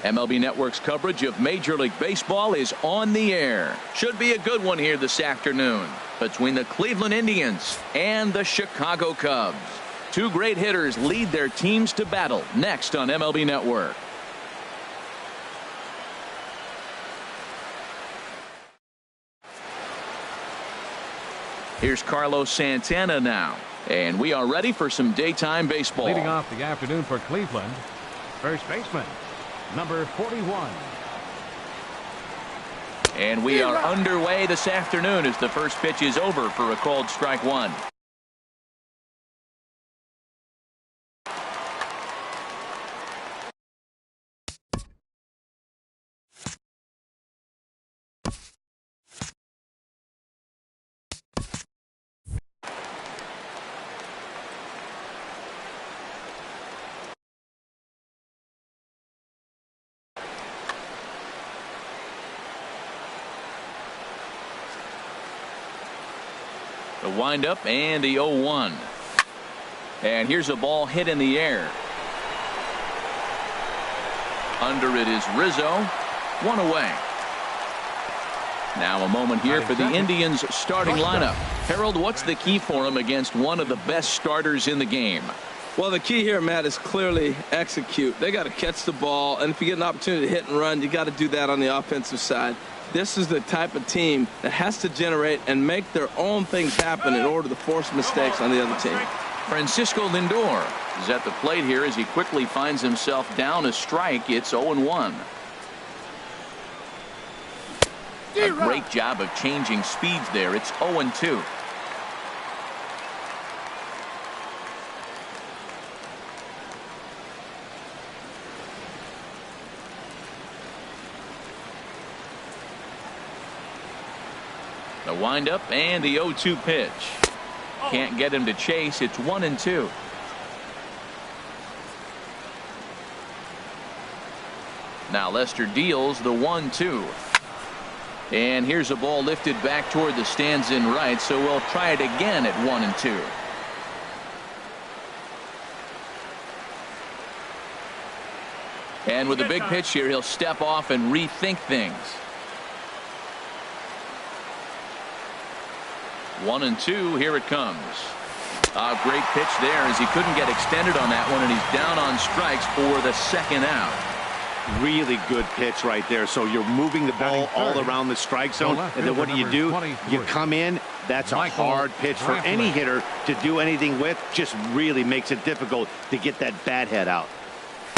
MLB Network's coverage of Major League Baseball is on the air. Should be a good one here this afternoon between the Cleveland Indians and the Chicago Cubs. Two great hitters lead their teams to battle next on MLB Network. Here's Carlos Santana now, and we are ready for some daytime baseball. Leading off the afternoon for Cleveland, first baseman, number 41. And we are underway this afternoon as the first pitch is over for a called strike one. The windup and the 0-1. And here's a ball hit in the air. Under it is Rizzo. One away. Now a moment here for the Indians starting lineup. Harold, what's the key for them against one of the best starters in the game? Well, the key here, Matt, is clearly execute. They got to catch the ball, and if you get an opportunity to hit and run, you got to do that on the offensive side. This is the type of team that has to generate and make their own things happen in order to force mistakes on the other team. Francisco Lindor is at the plate here as he quickly finds himself down a strike. It's 0-1. A great job of changing speeds there. It's 0-2. The windup and the 0-2 pitch. Can't get him to chase. It's 1-2. Now Lester deals the 1-2. And here's a ball lifted back toward the stands in right, so we'll try it again at 1-2. And with a big pitch here, he'll step off and rethink things. 1-2. Here it comes. A great pitch there as he couldn't get extended on that one, and he's down on strikes for the second out. Really good pitch right there. So you're moving the ball all around the strike zone, and then what do? You come in. That's a hard pitch for any hitter to do anything with. Just really makes it difficult to get that bat head out.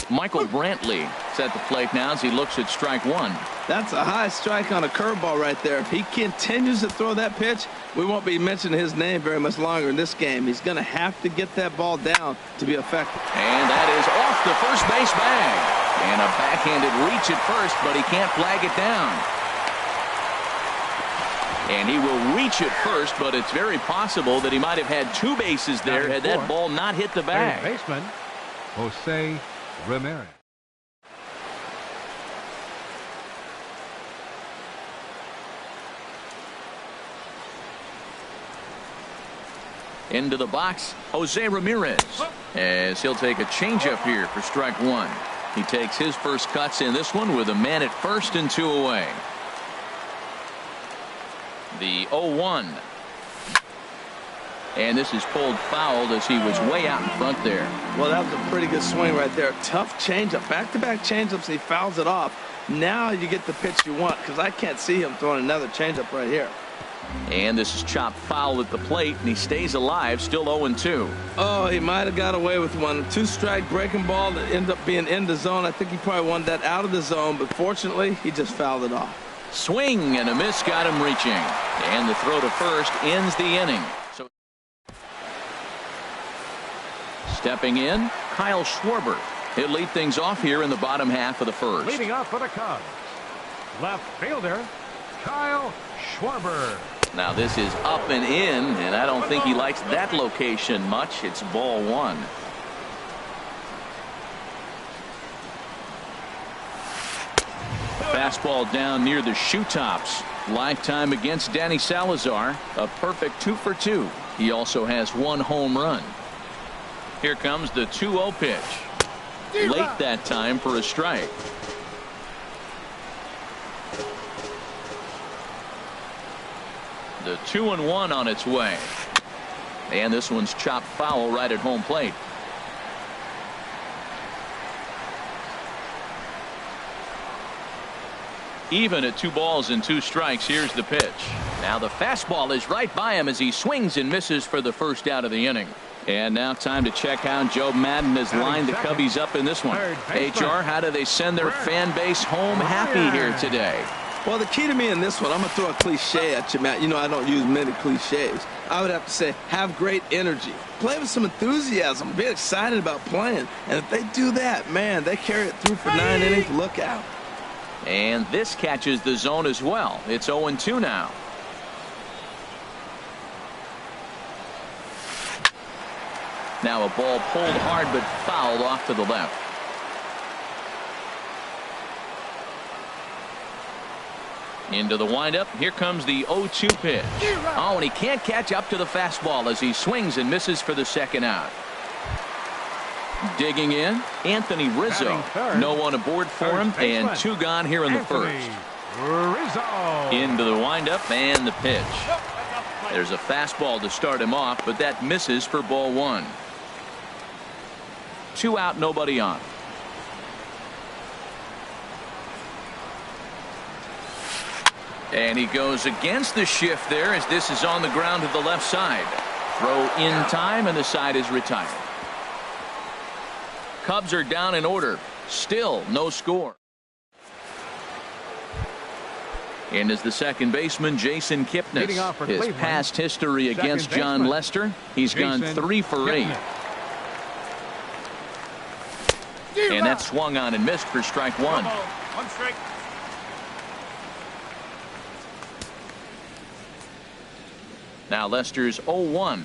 Michael Brantley is at the plate now as he looks at strike one. That's a high strike on a curveball right there. If he continues to throw that pitch, we won't be mentioning his name very much longer in this game. He's going to have to get that ball down to be effective. And that is off the first base bag. And a backhanded reach at first, but he can't flag it down. And he will reach it first, but it's very possible that he might have had two bases there had that ball not hit the bag. Third baseman, Jose Ramirez. Into the box, Jose Ramirez, as he'll take a changeup here for strike one. He takes his first cuts in this one with a man at first and two away. The 0-1. And this is pulled foul as he was way out in front there. Well, that was a pretty good swing right there. Tough changeup. Back-to-back changeups, and he fouls it off. Now you get the pitch you want, because I can't see him throwing another changeup right here. And this is chopped foul at the plate, and he stays alive, still 0-2. Oh, he might have got away with one. Two-strike breaking ball that ended up being in the zone. I think he probably wanted that out of the zone, but fortunately, he just fouled it off. Swing and a miss got him reaching. And the throw to first ends the inning. So stepping in, Kyle Schwarber. He'll lead things off here in the bottom half of the first. Leading off for the Cubs, left fielder Kyle Schwarber. Now this is up and in, and I don't think he likes that location much. It's ball one. Fastball down near the shoe tops. Lifetime against Danny Salazar. A perfect 2 for 2. He also has one home run. Here comes the 2-0 pitch. Late that time for a strike. The 2-1 on its way. And this one's chopped foul right at home plate. Even at 2 balls and 2 strikes. Here's the pitch. Now the fastball is right by him as he swings and misses for the first out of the inning. And now time to check how Joe Madden has lined the Cubbies up in this one. HR, how do they send their fan base home happy here today? Well, the key to me in this one, I'm going to throw a cliche at you, Matt. You know I don't use many cliches. I would have to say, have great energy. Play with some enthusiasm. Be excited about playing. And if they do that, man, they carry it through for 9 innings. Look out. And this catches the zone as well. It's 0-2 now. Now a ball pulled hard but fouled off to the left. Into the windup. Here comes the 0-2 pitch. Oh, and he can't catch up to the fastball as he swings and misses for the second out. Digging in, Anthony Rizzo. No one aboard for him, and 2 gone here in the first. Into the windup and the pitch. There's a fastball to start him off, but that misses for ball 1. 2 out, nobody on. And he goes against the shift there as this is on the ground to the left side. Throw in time, and the side is retired. Cubs are down in order. Still no score. And as the second baseman, Jason Kipnis. His past history against John Lester, he's gone 3 for 8. And that swung on and missed for strike 1. 1 strike. Now Lester's 0-1.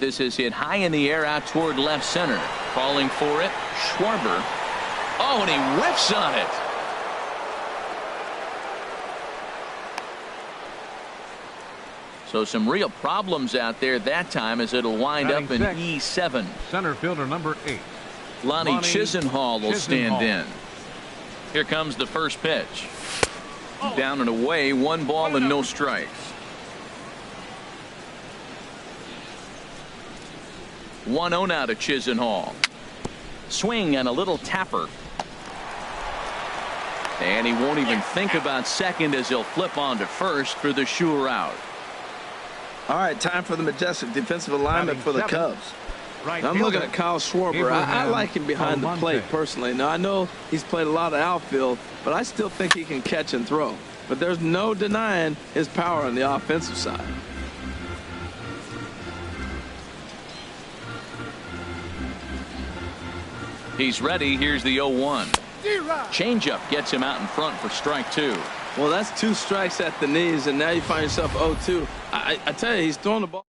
This is hit high in the air out toward left center. Calling for it, Schwarber. Oh, and he whiffs on it. So some real problems out there that time as it'll wind up in E7. Center fielder number 8. Lonnie Chisenhall will stand in. Here comes the first pitch. Down and away, 1 ball and no strikes. 1-0 now to Chisenhall. Swing and a little tapper. And he won't even think about second as he'll flip on to first for the sure out. All right, time for the majestic defensive alignment for the Cubs. I'm looking at Kyle Schwarber. I like him behind the plate personally. Now, I know he's played a lot of outfield, but I still think he can catch and throw. But there's no denying his power on the offensive side. He's ready. Here's the 0-1. Changeup gets him out in front for strike 2. Well, that's 2 strikes at the knees, and now you find yourself 0-2. I tell you, he's throwing the ball.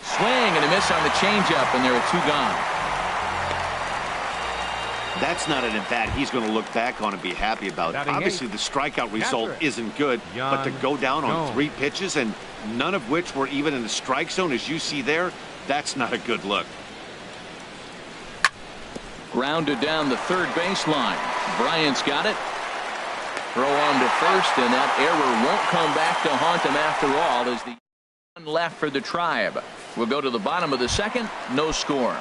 Swing and a miss on the changeup, and there are 2 gone. That's not an at-bat he's going to look back on and be happy about. Obviously, the strikeout result isn't good, but to go down on 3 pitches and none of which were even in the strike zone, as you see there, that's not a good look. Grounded down the third baseline. Bryant's got it. Throw on to first, and that error won't come back to haunt him after all as the one left for the Tribe. We'll go to the bottom of the second. No score.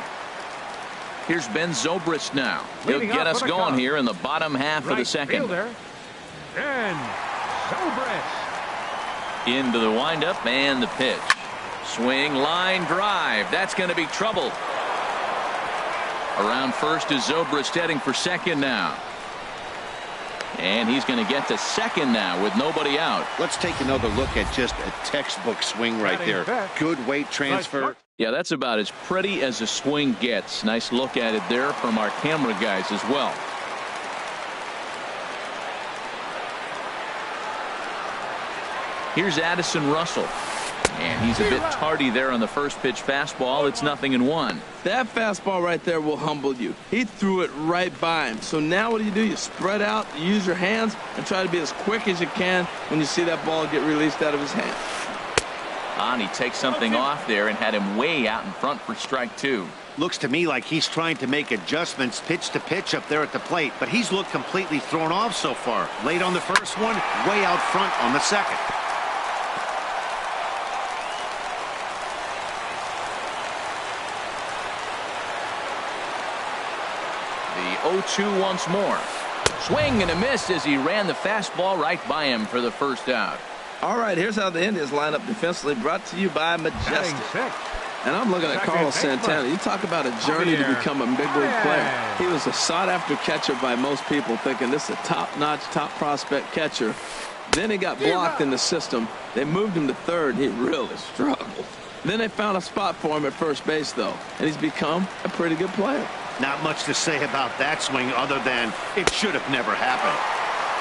Here's Ben Zobrist now. He'll get us going here in the bottom half of the second. Ben Zobrist. Into the windup and the pitch. Swing, line drive. That's going to be trouble. Around first is Zobrist heading for second now. And he's going to get to second now with nobody out. Let's take another look at just a textbook swing right there. Good weight transfer. Yeah, that's about as pretty as a swing gets. Nice look at it there from our camera guys as well. Here's Addison Russell. And he's a bit tardy there on the first pitch fastball. It's 0-1. That fastball right there will humble you. He threw it right by him. So now what do? You spread out, you use your hands, and try to be as quick as you can when you see that ball get released out of his hand. And he takes something off there and had him way out in front for strike two. Looks to me like he's trying to make adjustments pitch to pitch up there at the plate, but he's looked completely thrown off so far. Late on the first one, way out front on the second. The 0-2 once more. Swing and a miss as he ran the fastball right by him for the first out. All right, here's how the Indians line up defensively, brought to you by Majestic. And I'm looking at Carlos Santana. You talk about a journey to become a big league player. He was a sought-after catcher by most people, thinking this is a top-notch, top prospect catcher. Then he got blocked in the system. They moved him to third. He really struggled. Then they found a spot for him at first base, though, and he's become a pretty good player. Not much to say about that swing other than it should have never happened.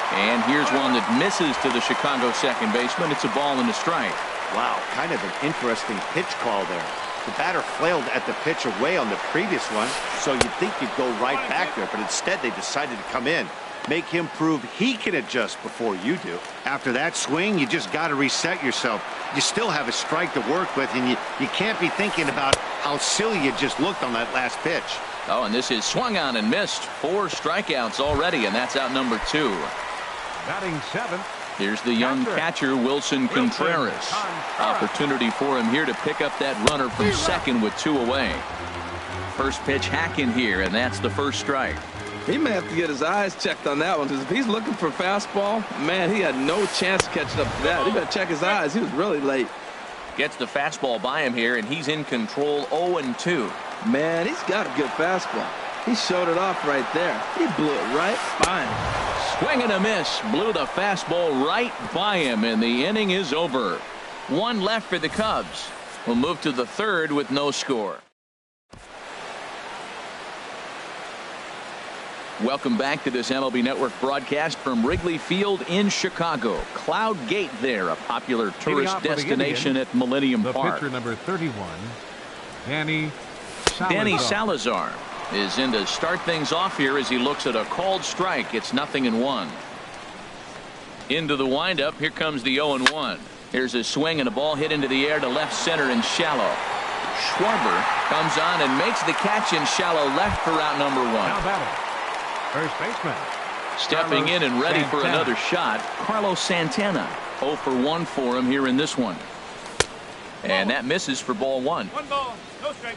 And here's one that misses to the Chicago second baseman. It's a ball and a strike. Wow, kind of an interesting pitch call there. The batter flailed at the pitch away on the previous one, so you'd think you'd go right back there, but instead they decided to come in. Make him prove he can adjust before you do. After that swing, you just got to reset yourself. You still have a strike to work with, and you can't be thinking about how silly you just looked on that last pitch. Oh, and this is swung on and missed. 4 strikeouts already, and that's out number 2. Batting 7th. Here's the young catcher, Wilson Contreras. Opportunity for him here to pick up that runner from second with 2 away. First pitch hacking here, and that's the first strike. He may have to get his eyes checked on that one, because if he's looking for fastball, man, he had no chance of catching up to that. He better check his eyes. He was really late. Gets the fastball by him here, and he's in control 0-2. Man, he's got a good fastball. He showed it off right there. He blew it right by him. Swing and a miss. Blew the fastball right by him, and the inning is over. 1 left for the Cubs. We'll move to the third with no score. Welcome back to this MLB Network broadcast from Wrigley Field in Chicago. Cloud Gate there, a popular tourist destination at Millennium Park. Pitcher number 31, Danny Salazar is in to start things off here as he looks at a called strike. It's 0-1. Into the windup. Here comes the 0-1. Here's a swing and a ball hit into the air to left center and shallow. Schwarber comes on and makes the catch in shallow left for out number 1. Now batting, first baseman. Stepping in and ready for another shot, Carlos Santana. 0-for-1 for him here in this one. And that misses for ball 1. 1 ball, no strike.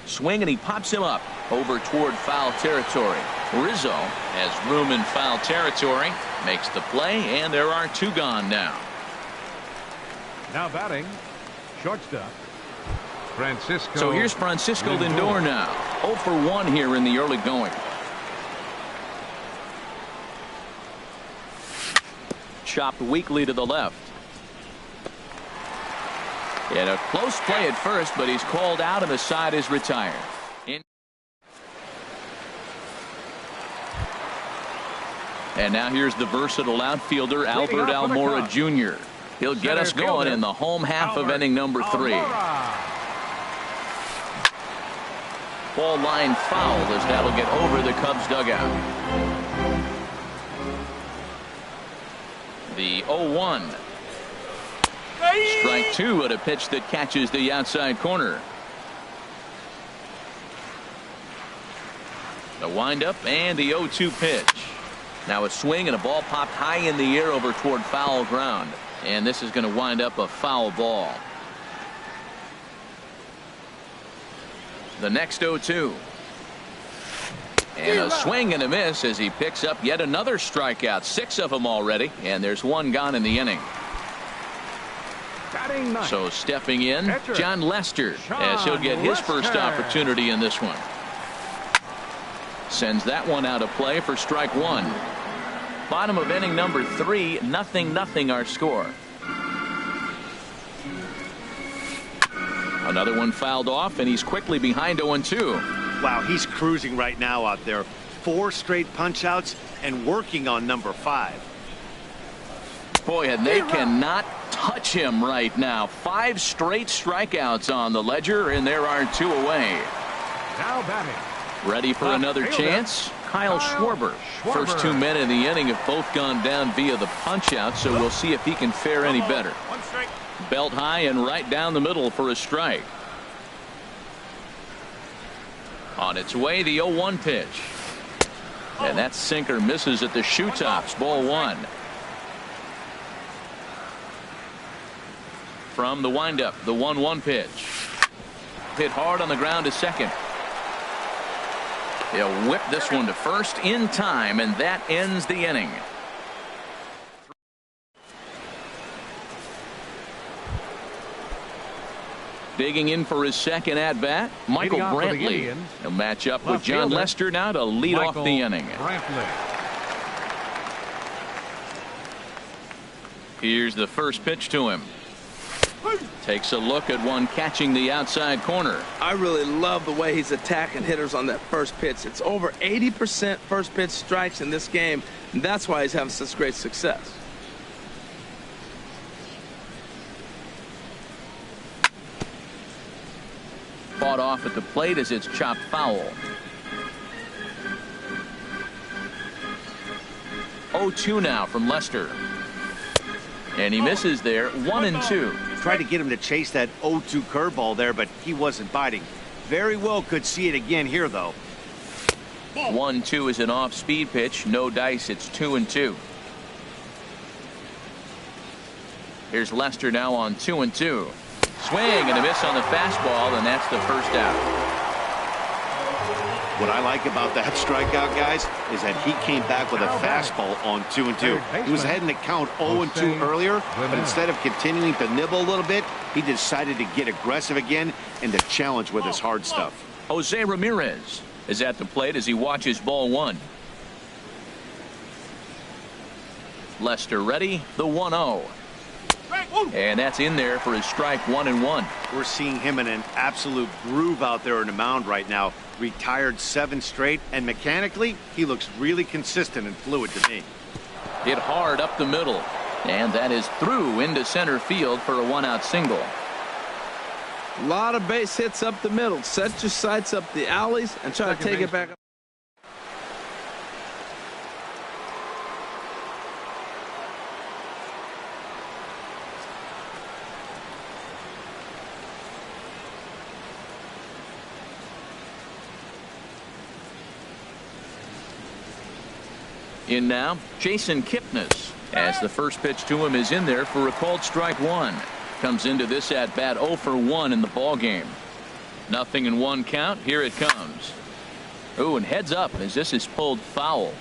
Swing and he pops him up over toward foul territory. Rizzo has room in foul territory, makes the play, and there are 2 gone now. Now batting, shortstop, Francisco. So here's Francisco Lindor now. 0-for-1 here in the early going. Chopped weakly to the left. And a close play at first, but he's called out and the side is retired. And now here's the versatile outfielder, Albert Almora Jr. He'll get us going in the home half of inning number 3. Ball line foul as that'll get over the Cubs dugout. The 0-1. Strike 2 at a pitch that catches the outside corner. The windup and the 0-2 pitch. Now a swing and a ball popped high in the air over toward foul ground. And this is going to wind up a foul ball. The next 0-2. And a swing and a miss as he picks up yet another strikeout. 6 of them already. And there's 1 gone in the inning. So stepping in, John Lester, as he'll get his first opportunity in this one. Sends that one out of play for strike 1. Bottom of inning number 3, 0-0 our score. Another one fouled off, and he's quickly behind 0-2. Wow, he's cruising right now out there. 4 straight punch outs and working on number 5. Boy, and they cannot touch him right now. 5 straight strikeouts on the ledger, and there are 2 away. Now batting, ready for another chance. Kyle Schwarber. First 2 men in the inning have both gone down via the punch-out, so we'll see if he can fare any better. Belt high and right down the middle for a strike. On its way, the 0-1 pitch. And that sinker misses at the shoe tops. Ball 1. From the windup, the 1-1 pitch. Hit hard on the ground to second. He'll whip this one to first in time, and that ends the inning. Digging in for his second at-bat, Michael Brantley. He'll match up with John Lester now to lead off the inning. Here's the first pitch to him. Takes a look at one catching the outside corner. I really love the way he's attacking hitters on that first pitch. It's over 80% first pitch strikes in this game, and that's why he's having such great success. Fought off at the plate as it's chopped foul. 0-2 now from Lester. And he misses there. 1-2. Tried to get him to chase that 0-2 curveball there, but he wasn't biting. Very well could see it again here, though. 1-2 is an off-speed pitch. No dice. It's 2-2. Here's Lester now on 2-2. Swing and a miss on the fastball, and that's the first out. What I like about that strikeout, guys, is that he came back with a fastball on 2-2. He was ahead in the count 0-2 earlier, but instead of continuing to nibble a little bit, he decided to get aggressive again and to challenge with his hard stuff. Jose Ramirez is at the plate as he watches ball 1. Lester ready, the 1-0. And that's in there for his strike 1-1. We're seeing him in an absolute groove out there in the mound right now. Retired 7 straight, and mechanically, he looks really consistent and fluid to me. Hit hard up the middle, and that is through into center field for a 1-out single. A lot of base hits up the middle. Set your sights up the alleys and try to take it back up. In now, Jason Kipnis, as the first pitch to him is in there for a called strike 1. Comes into this at bat 0 for 1 in the ball game. 0-1 count. Here it comes. Ooh, and heads up as this is pulled foul.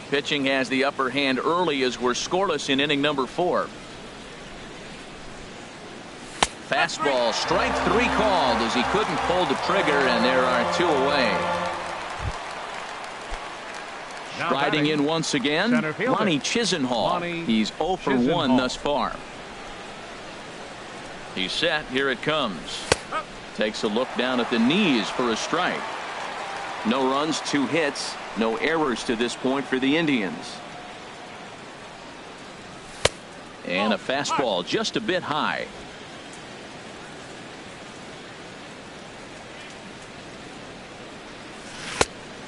Pitching has the upper hand early as we're scoreless in inning number 4. Fastball, strike 3 called as he couldn't pull the trigger, and there are 2 away. Striding in once again, Lonnie Chisenhall. He's 0 for 1 thus far. He's set. Here it comes. Takes a look down at the knees for a strike. No runs, 2 hits, no errors to this point for the Indians. And a fastball just a bit high.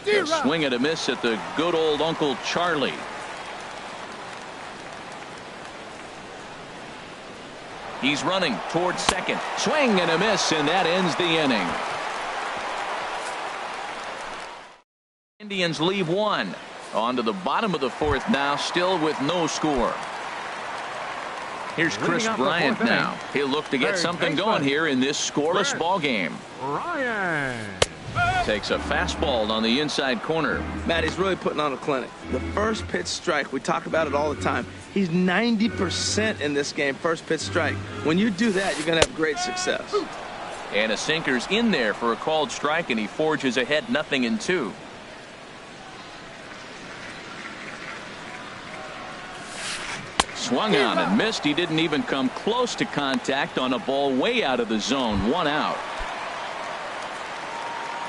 A swing and a miss at the good old Uncle Charlie. He's running towards second. Swing and a miss, and that ends the inning. Indians leave 1. On to the bottom of the 4th now, still with no score. Here's Chris Bryant now. He'll look to get something going here in this scoreless ball game. Takes a fastball on the inside corner. Matt, he's really putting on a clinic. The first pitch strike, we talk about it all the time. He's 90% in this game, first pitch strike. When you do that, you're going to have great success. And a sinker's in there for a called strike, and he forges ahead 0-2. Swung on and missed. He didn't even come close to contact on a ball way out of the zone. 1 out.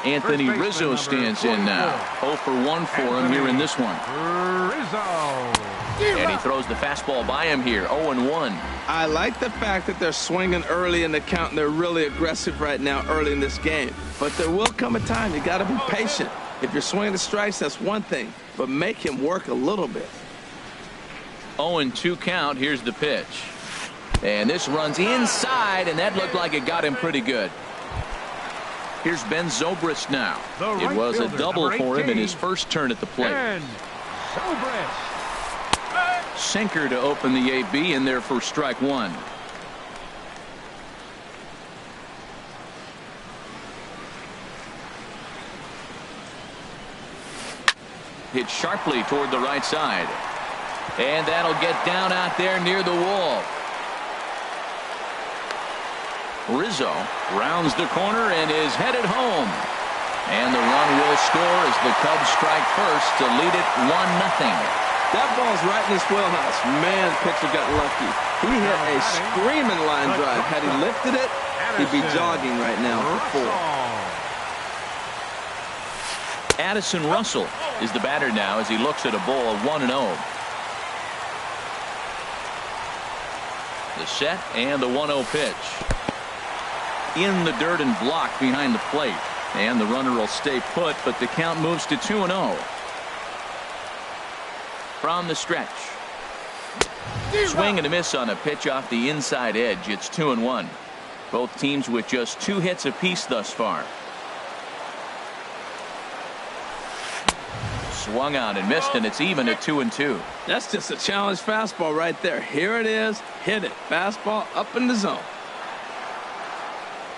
Anthony Rizzo stands in now. 0 for 1 for him here in this one. And he throws the fastball by him here. 0-1. I like the fact that they're swinging early in the count, and they're really aggressive right now early in this game. But there will come a time you got to be patient. If you're swinging the strikes, that's one thing, but make him work a little bit. 0-2 count. Here's the pitch. And this runs inside, and that looked like it got him pretty good. Here's Ben Zobrist now. It was a double for him in his first turn at the plate. Ben Zobrist. Sinker to open the AB in there for strike one. Hit sharply toward the right side. And that'll get down out there near the wall. Rizzo rounds the corner and is headed home. And the run will score as the Cubs strike first to lead it 1-0. That ball's right in his wheelhouse. Man, pitcher got lucky. He hit a screaming line drive. Had he lifted it, he'd be jogging right now for 4. Addison Russell is the batter now as he looks at a ball 1-0. The set and the 1-0 pitch. In the dirt and blocked behind the plate. And the runner will stay put, but the count moves to 2-0. From the stretch. Swing and a miss on a pitch off the inside edge. It's 2-1. Both teams with just 2 hits apiece thus far. Swung out and missed, and it's even at 2-2. That's just a challenge fastball right there. Here it is. Hit it. Fastball up in the zone.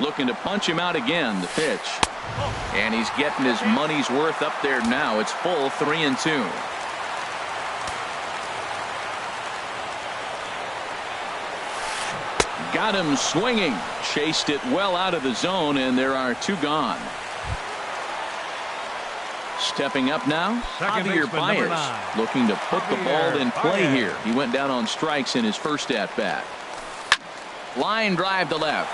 Looking to punch him out again. The pitch. And he's getting his money's worth up there now. It's full 3-2. Got him swinging. Chased it well out of the zone, and there are 2 gone. Stepping up now, Javier Baez, looking to put the ball in play here. He went down on strikes in his first at-bat. Line drive to left.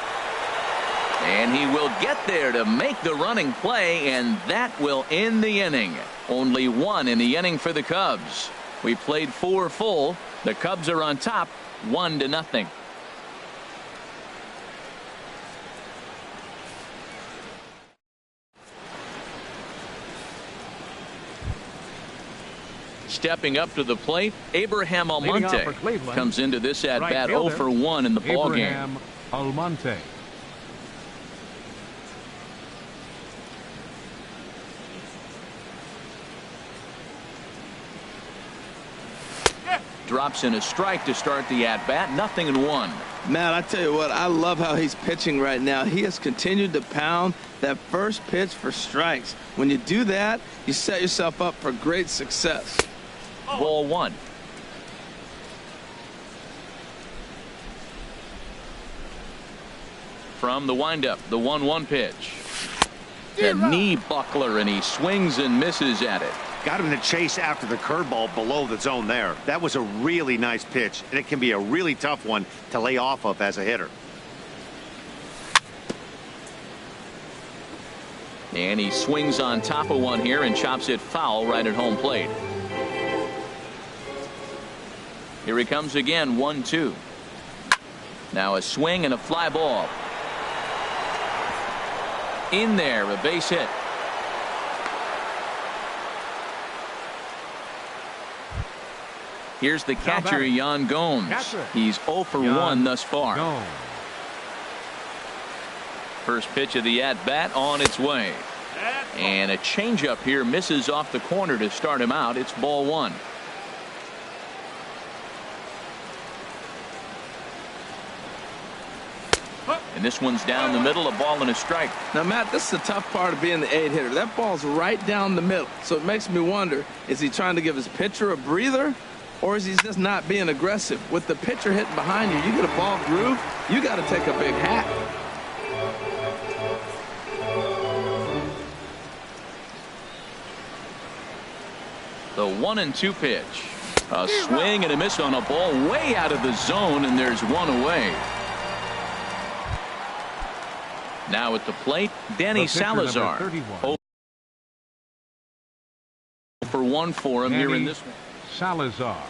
And he will get there to make the running play, and that will end the inning. Only 1 in the inning for the Cubs. We played 4 full. The Cubs are on top, 1-0. Stepping up to the plate, Abraham Almonte comes into this at-bat 0 for 1 in the ballgame. Almonte. Drops in a strike to start the at-bat. 0-1. Matt, I tell you what, I love how he's pitching right now. He has continued to pound that first pitch for strikes. When you do that, you set yourself up for great success. Ball 1. From the windup, the 1-1 pitch. The knee buckler, and he swings and misses at it. Got him to chase after the curveball below the zone there. That was a really nice pitch, and it can be a really tough one to lay off of as a hitter. And he swings on top of one here and chops it foul right at home plate. Here he comes again, 1-2. Now a swing and a fly ball. In there, a base hit. Here's the catcher, Yan Gomes. He's 0 for 1 thus far. First pitch of the at-bat on its way. And a changeup here misses off the corner to start him out. It's ball 1. And this one's down the middle, a ball and a strike. Now, Matt, this is the tough part of being the 8-hitter. That ball's right down the middle. So it makes me wonder, is he trying to give his pitcher a breather? Or is he just not being aggressive? With the pitcher hitting behind you, you get a ball groove, you got to take a big hack. The 1-2 pitch. A swing and a miss on a ball way out of the zone, and there's one away. Now at the plate, Danny Salazar. 0 for 1 for him here in this one. Salazar.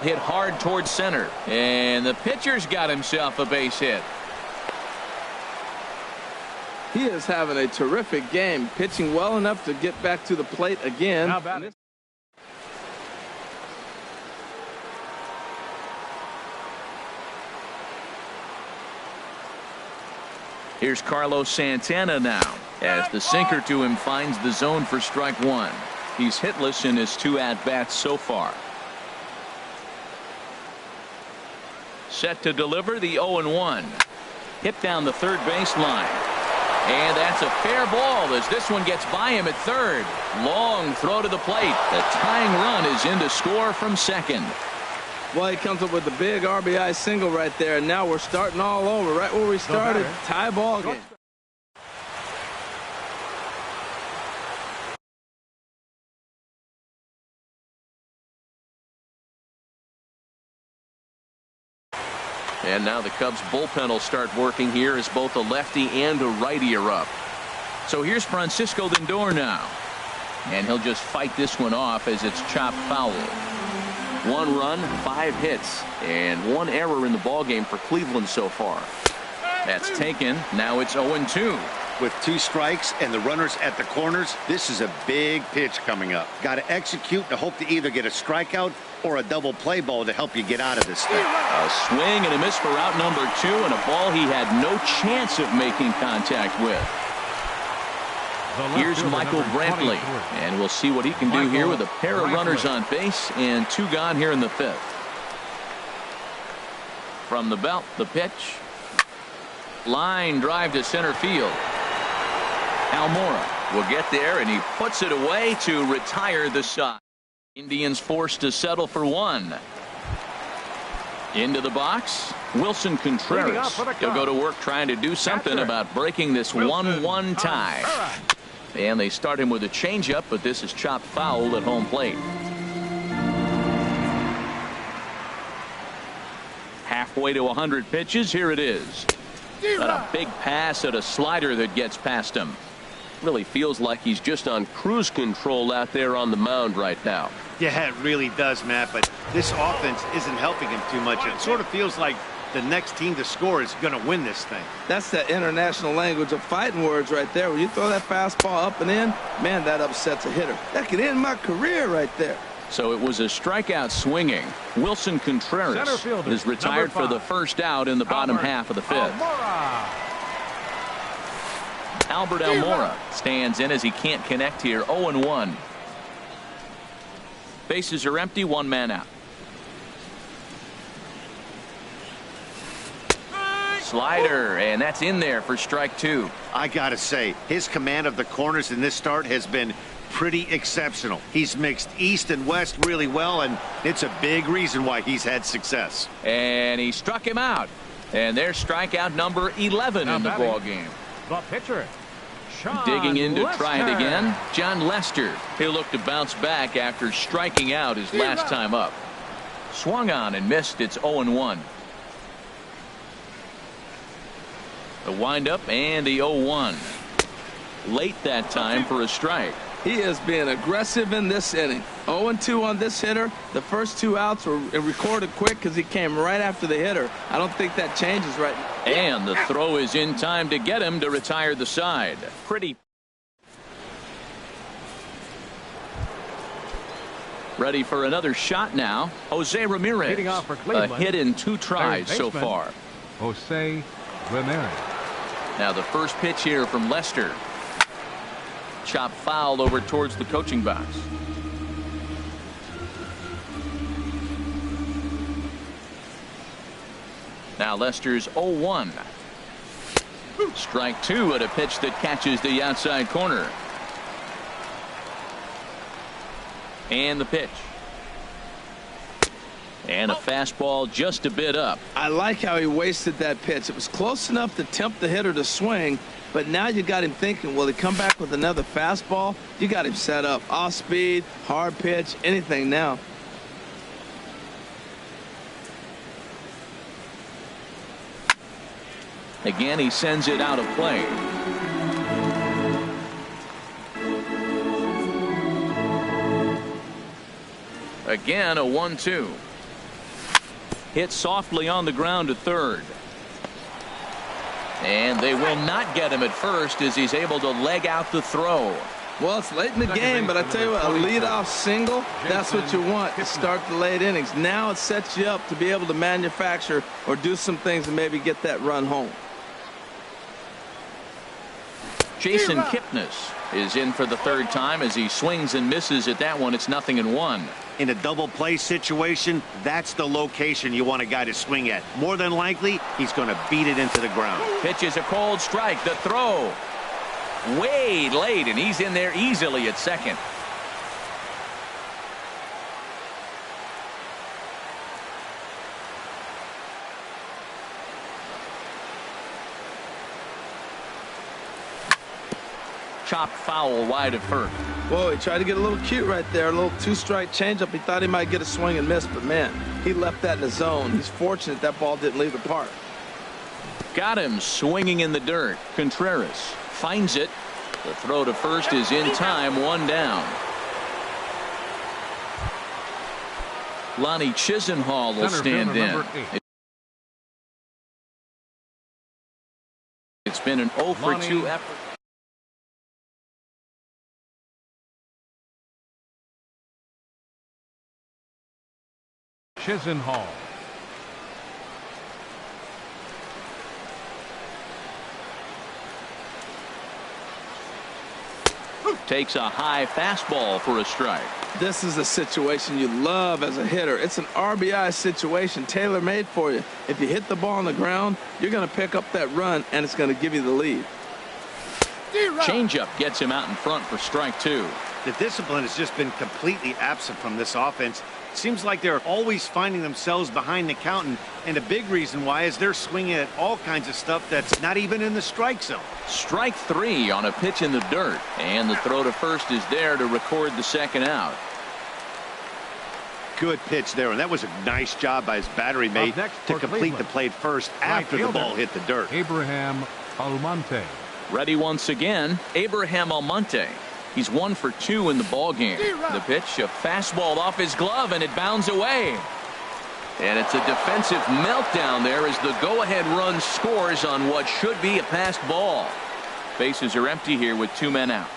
Hit hard towards center, and the pitcher's got himself a base hit. He is having a terrific game, pitching well enough to get back to the plate again. How about it? Here's Carlos Santana now, as the sinker to him finds the zone for strike one. He's hitless in his 2 at-bats so far. Set to deliver the 0-1. Hit down the third baseline. And that's a fair ball as this one gets by him at third. Long throw to the plate. The tying run is in to score from second. Well, he comes up with the big RBI single right there, and now we're starting all over, right where we started. Tie ball game. And now the Cubs bullpen will start working here as both a lefty and a righty are up. So here's Francisco Lindor now. And he'll just fight this one off as it's chopped foul. 1 run, 5 hits, and 1 error in the ballgame for Cleveland so far. That's taken. Now it's 0-2. With 2 strikes and the runners at the corners, this is a big pitch coming up. Got to execute to hope to either get a strikeout or a double play ball to help you get out of this thing. A swing and a miss for out number 2, and a ball he had no chance of making contact with. Here's Michael Brantley, and we'll see what he can do here with a pair of runners on base and 2 gone here in the 5th. From the belt, the pitch. Line drive to center field. Almora will get there, and he puts it away to retire the side. Indians forced to settle for 1. Into the box, Wilson Contreras. He'll go to work trying to do something about breaking this 1-1 tie. And they start him with a changeup, but this is chopped foul at home plate. Halfway to 100 pitches. Here it is. Got a big pass at a slider that gets past him. Really feels like he's just on cruise control out there on the mound right now. Yeah, it really does, Matt, but this offense isn't helping him too much. It sort of feels like the next team to score is going to win this thing. That's the international language of fighting words right there. When you throw that fastball up and in, man, that upsets a hitter. That could end my career right there. So it was a strikeout swinging. Wilson Contreras is retired for the first out in the bottom half of the 5th. Albert Almora stands in as he can't connect here. 0-1. Bases are empty, 1 man out. Slider, and that's in there for strike 2. I gotta say, his command of the corners in this start has been pretty exceptional. He's mixed east and west really well, and it's a big reason why he's had success. And he struck him out. And there's strikeout number 11 in the ball game. The pitcher, digging in to try it Lester. again. John Lester. He'll look to bounce back after striking out his last time up. Swung on and missed. It's 0-1. The windup and the 0-1. Late that time for a strike. He is being aggressive in this inning. 0-2 on this hitter. The first 2 outs were recorded quick because he came right after the hitter. I don't think that changes right now. And the throw is in time to get him to retire the side. Pretty. Ready for another shot now. Jose Ramirez. Leading off for A Cleveland. hit in 2 tries so far. Jose Ramirez. Now the first pitch here from Lester. Chop foul over towards the coaching box. Now Lester's 0-1. Strike 2 at a pitch that catches the outside corner. And the pitch. And a fastball just a bit up. I like how he wasted that pitch. It was close enough to tempt the hitter to swing, but now you got him thinking, will he come back with another fastball? You got him set up. Off speed, hard pitch, anything now. Again, he sends it out of play. Again, a 1-2. Hit softly on the ground to third. And they will not get him at first as he's able to leg out the throw. Well, it's late in the game, but I tell you what, a leadoff single, that's what you want to start the late innings. Now it sets you up to be able to manufacture or do some things and maybe get that run home. Jason Kipnis is in for the third time as he swings and misses at that one. It's 0-1. In a double play situation, that's the location you want a guy to swing at. More than likely, he's going to beat it into the ground. Pitches a cold strike. The throw. Way late, and he's in there easily at second. Chopped foul wide of first. Whoa, he tried to get a little cute right there. A little two-strike changeup. He thought he might get a swing and miss, but man, he left that in the zone. He's fortunate that ball didn't leave the park. Got him swinging in the dirt. Contreras finds it. The throw to first is in time. One down. Lonnie Chisenhall will stand in. It's been an 0 for 2 effort. Chisenhall. Takes a high fastball for a strike. This is a situation you love as a hitter. It's an RBI situation tailor-made for you. If you hit the ball on the ground, you're going to pick up that run, and it's going to give you the lead. Changeup gets him out in front for strike 2. The discipline has just been completely absent from this offense. Seems like they're always finding themselves behind the count, and a big reason why is they're swinging at all kinds of stuff that's not even in the strike zone. Strike 3 on a pitch in the dirt, and the throw to first is there to record the second out. Good pitch there, and that was a nice job by his battery mate to complete the play first after the ball hit the dirt. Abraham Almonte. Ready once again, Abraham Almonte. He's 1 for 2 in the ball game. The pitch, a fastball off his glove, and it bounds away. And it's a defensive meltdown there as the go-ahead run scores on what should be a passed ball. Bases are empty here with 2 men out.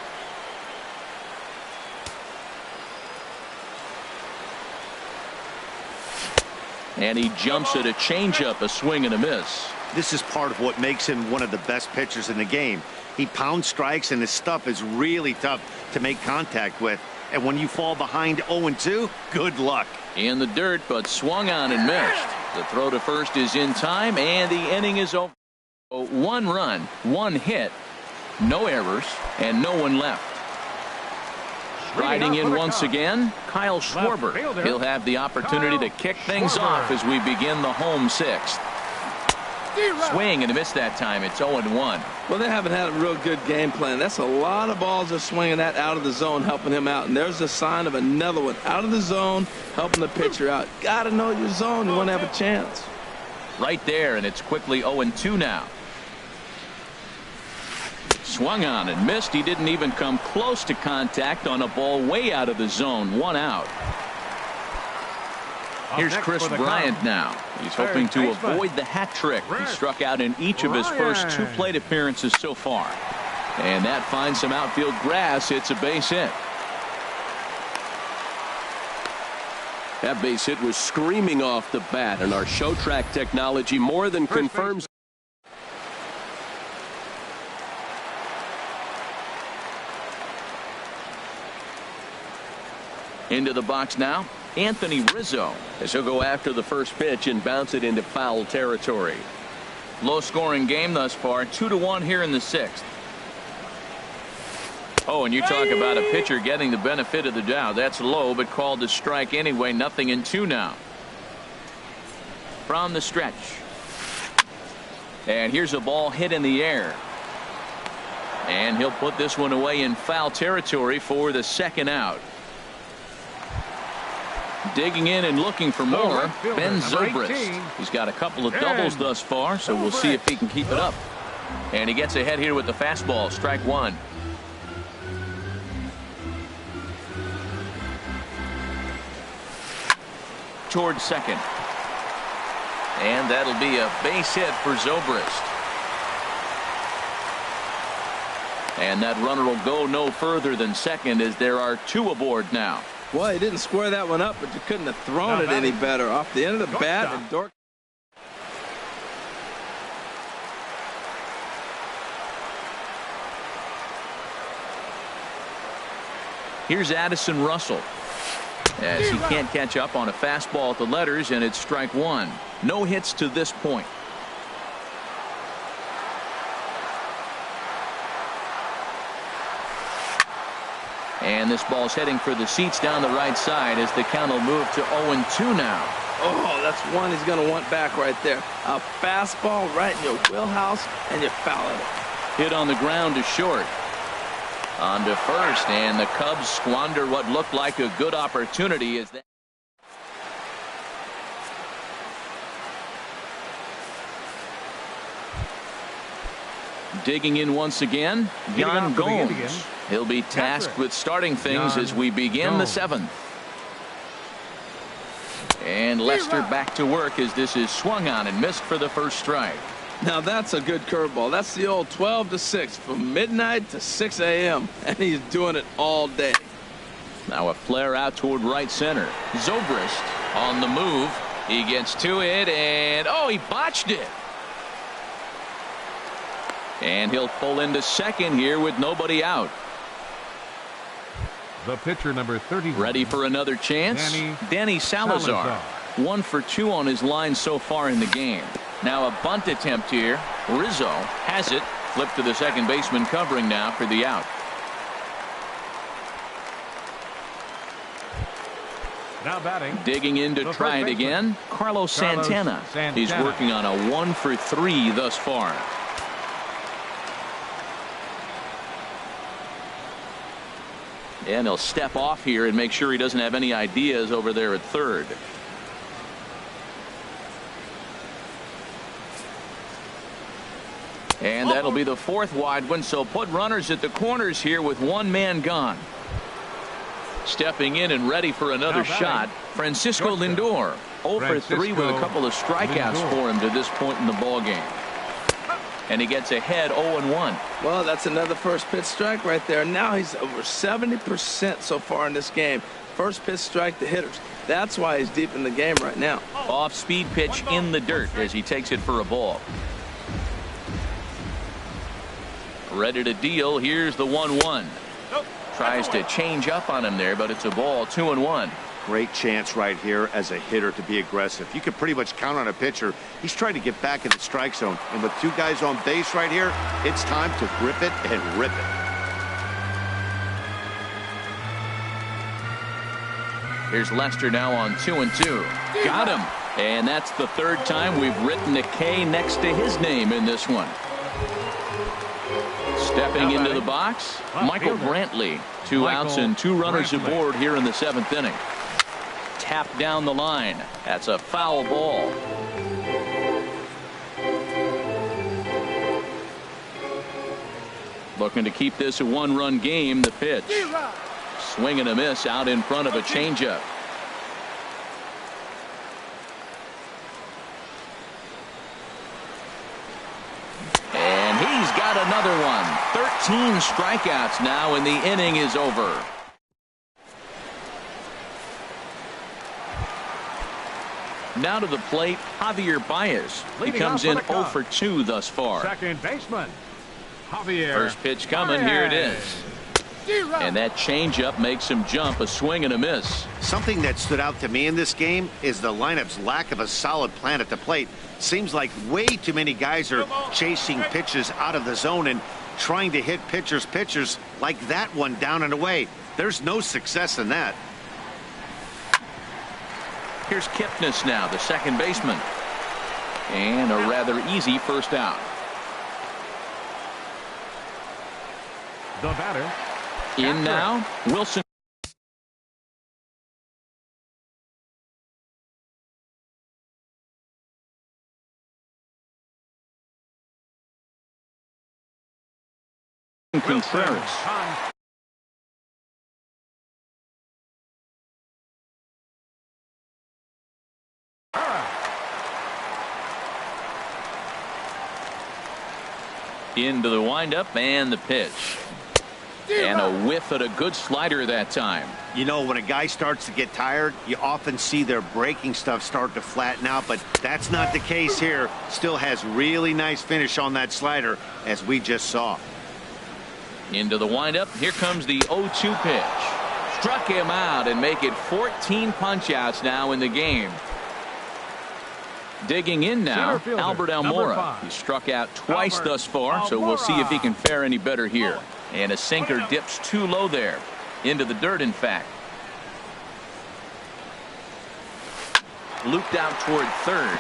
And he jumps at a changeup, a swing and a miss. This is part of what makes him one of the best pitchers in the game. He pounds strikes, and his stuff is really tough to make contact with. And when you fall behind 0-2, good luck. In the dirt, but swung on and missed. The throw to first is in time, and the inning is over. 1 run, 1 hit, no errors, and no one left. Striding in once again, Kyle Schwarber. He'll have the opportunity to kick things off as we begin the home 6th. Swing and a miss that time. It's 0-1. Well, they haven't had a real good game plan. That's a lot of balls they're swinging at out of the zone, helping him out. And there's a sign of another one out of the zone, helping the pitcher out. Got to know your zone. You want to have a chance. Right there, and it's quickly 0-2 now. Swung on and missed. He didn't even come close to contact on a ball way out of the zone. 1 out. Here's Chris Bryant now. He's hoping to avoid the hat trick. He struck out in each of his first 2 plate appearances so far. And that finds some outfield grass. It's a base hit. That base hit was screaming off the bat, and our show track technology more than confirms. Into the box now, Anthony Rizzo, as he'll go after the first pitch and bounce it into foul territory. Low-scoring game thus far, 2-1 here in the 6th. Oh, and you talk about a pitcher getting the benefit of the doubt. That's low, but called a strike anyway. 0-2 now. From the stretch. And here's a ball hit in the air. And he'll put this one away in foul territory for the second out. Digging in and looking for more, Ben Zobrist. He's got a couple of doubles thus far, so we'll see if he can keep it up. And he gets ahead here with the fastball, strike 1. Towards second. And that'll be a base hit for Zobrist. And that runner will go no further than second as there are 2 aboard now. Well, he didn't square that one up, but you couldn't have thrown it any better. Off the end of the bat, and Dork. Here's Addison Russell, as he can't catch up on a fastball at the letters, and it's strike 1. No hits to this point. And this ball's heading for the seats down the right side as the count will move to 0-2 now. Oh, that's one he's going to want back right there. A fastball right in your wheelhouse, and you foul it. Hit on the ground to short. On to first, and the Cubs squander what looked like a good opportunity as that. Digging in once again, Yan Gomes. He'll be tasked with starting things as we begin the 7th. And Lester back to work as this is swung on and missed for the first strike. Now that's a good curveball. That's the old 12 to 6 from midnight to 6 a.m. and he's doing it all day. Now a flare out toward right center. Zobrist on the move. He gets to it, and oh, he botched it. And he'll pull into second here with nobody out. The pitcher, number 30. Ready for another chance? Danny Salazar. 1 for 2 on his line so far in the game. Now a bunt attempt here. Rizzo has it. Flip to the second baseman covering now for the out. Now batting. Digging in to try it again. Carlos Santana. He's working on a 1 for 3 thus far. And he'll step off here and make sure he doesn't have any ideas over there at third. And that'll be the 4th wide one, so put runners at the corners here with 1 man gone. Stepping in and ready for another shot, Francisco Lindor. 0 for 3 with a couple of strikeouts for him to this point in the ballgame. And he gets ahead 0-1. Well, that's another first pitch strike right there. Now he's over 70% so far in this game. First pitch strike to hitters. That's why he's deep in the game right now. Off speed pitch in the dirt as he takes it for a ball. Ready to deal. Here's the 1-1. Tries to change up on him there, but it's a ball. 2-1. Great chance right here as a hitter to be aggressive. You can pretty much count on a pitcher. He's trying to get back in the strike zone. And with 2 guys on base right here, it's time to grip it and rip it. Here's Lester now on 2-2. Got him. And that's the 3rd time we've written a K next to his name in this one. Stepping into the box, Michael Brantley. 2 outs and 2 runners aboard here in the 7th inning. Tapped down the line. That's a foul ball. Looking to keep this a 1-run game. The pitch. Swing and a miss out in front of a changeup. And he's got another one. 13 strikeouts now, and the inning is over. Now to the plate, Javier Baez. He comes in 0 for 2 thus far. Second baseman, Javier. First pitch coming. Here it is. And that changeup makes him jump. A swing and a miss. Something that stood out to me in this game is the lineup's lack of a solid plan at the plate. Seems like way too many guys are chasing pitches out of the zone and trying to hit pitchers like that one down and away. There's no success in that. Here's Kipnis now, the second baseman. And a rather easy first out. The batter. In now, Wilson. Contreras. Into the windup and the pitch. And a whiff at a good slider that time. You know, when a guy starts to get tired, you often see their breaking stuff start to flatten out, but that's not the case here. Still has really nice finish on that slider, as we just saw. Into the windup. Here comes the 0-2 pitch. Struck him out and make it 14 punch-outs now in the game. Digging in now, Albert Almora. He struck out twice thus far, so we'll see if he can fare any better here. And a sinker dips too low there. Into the dirt, in fact. Looped out toward third.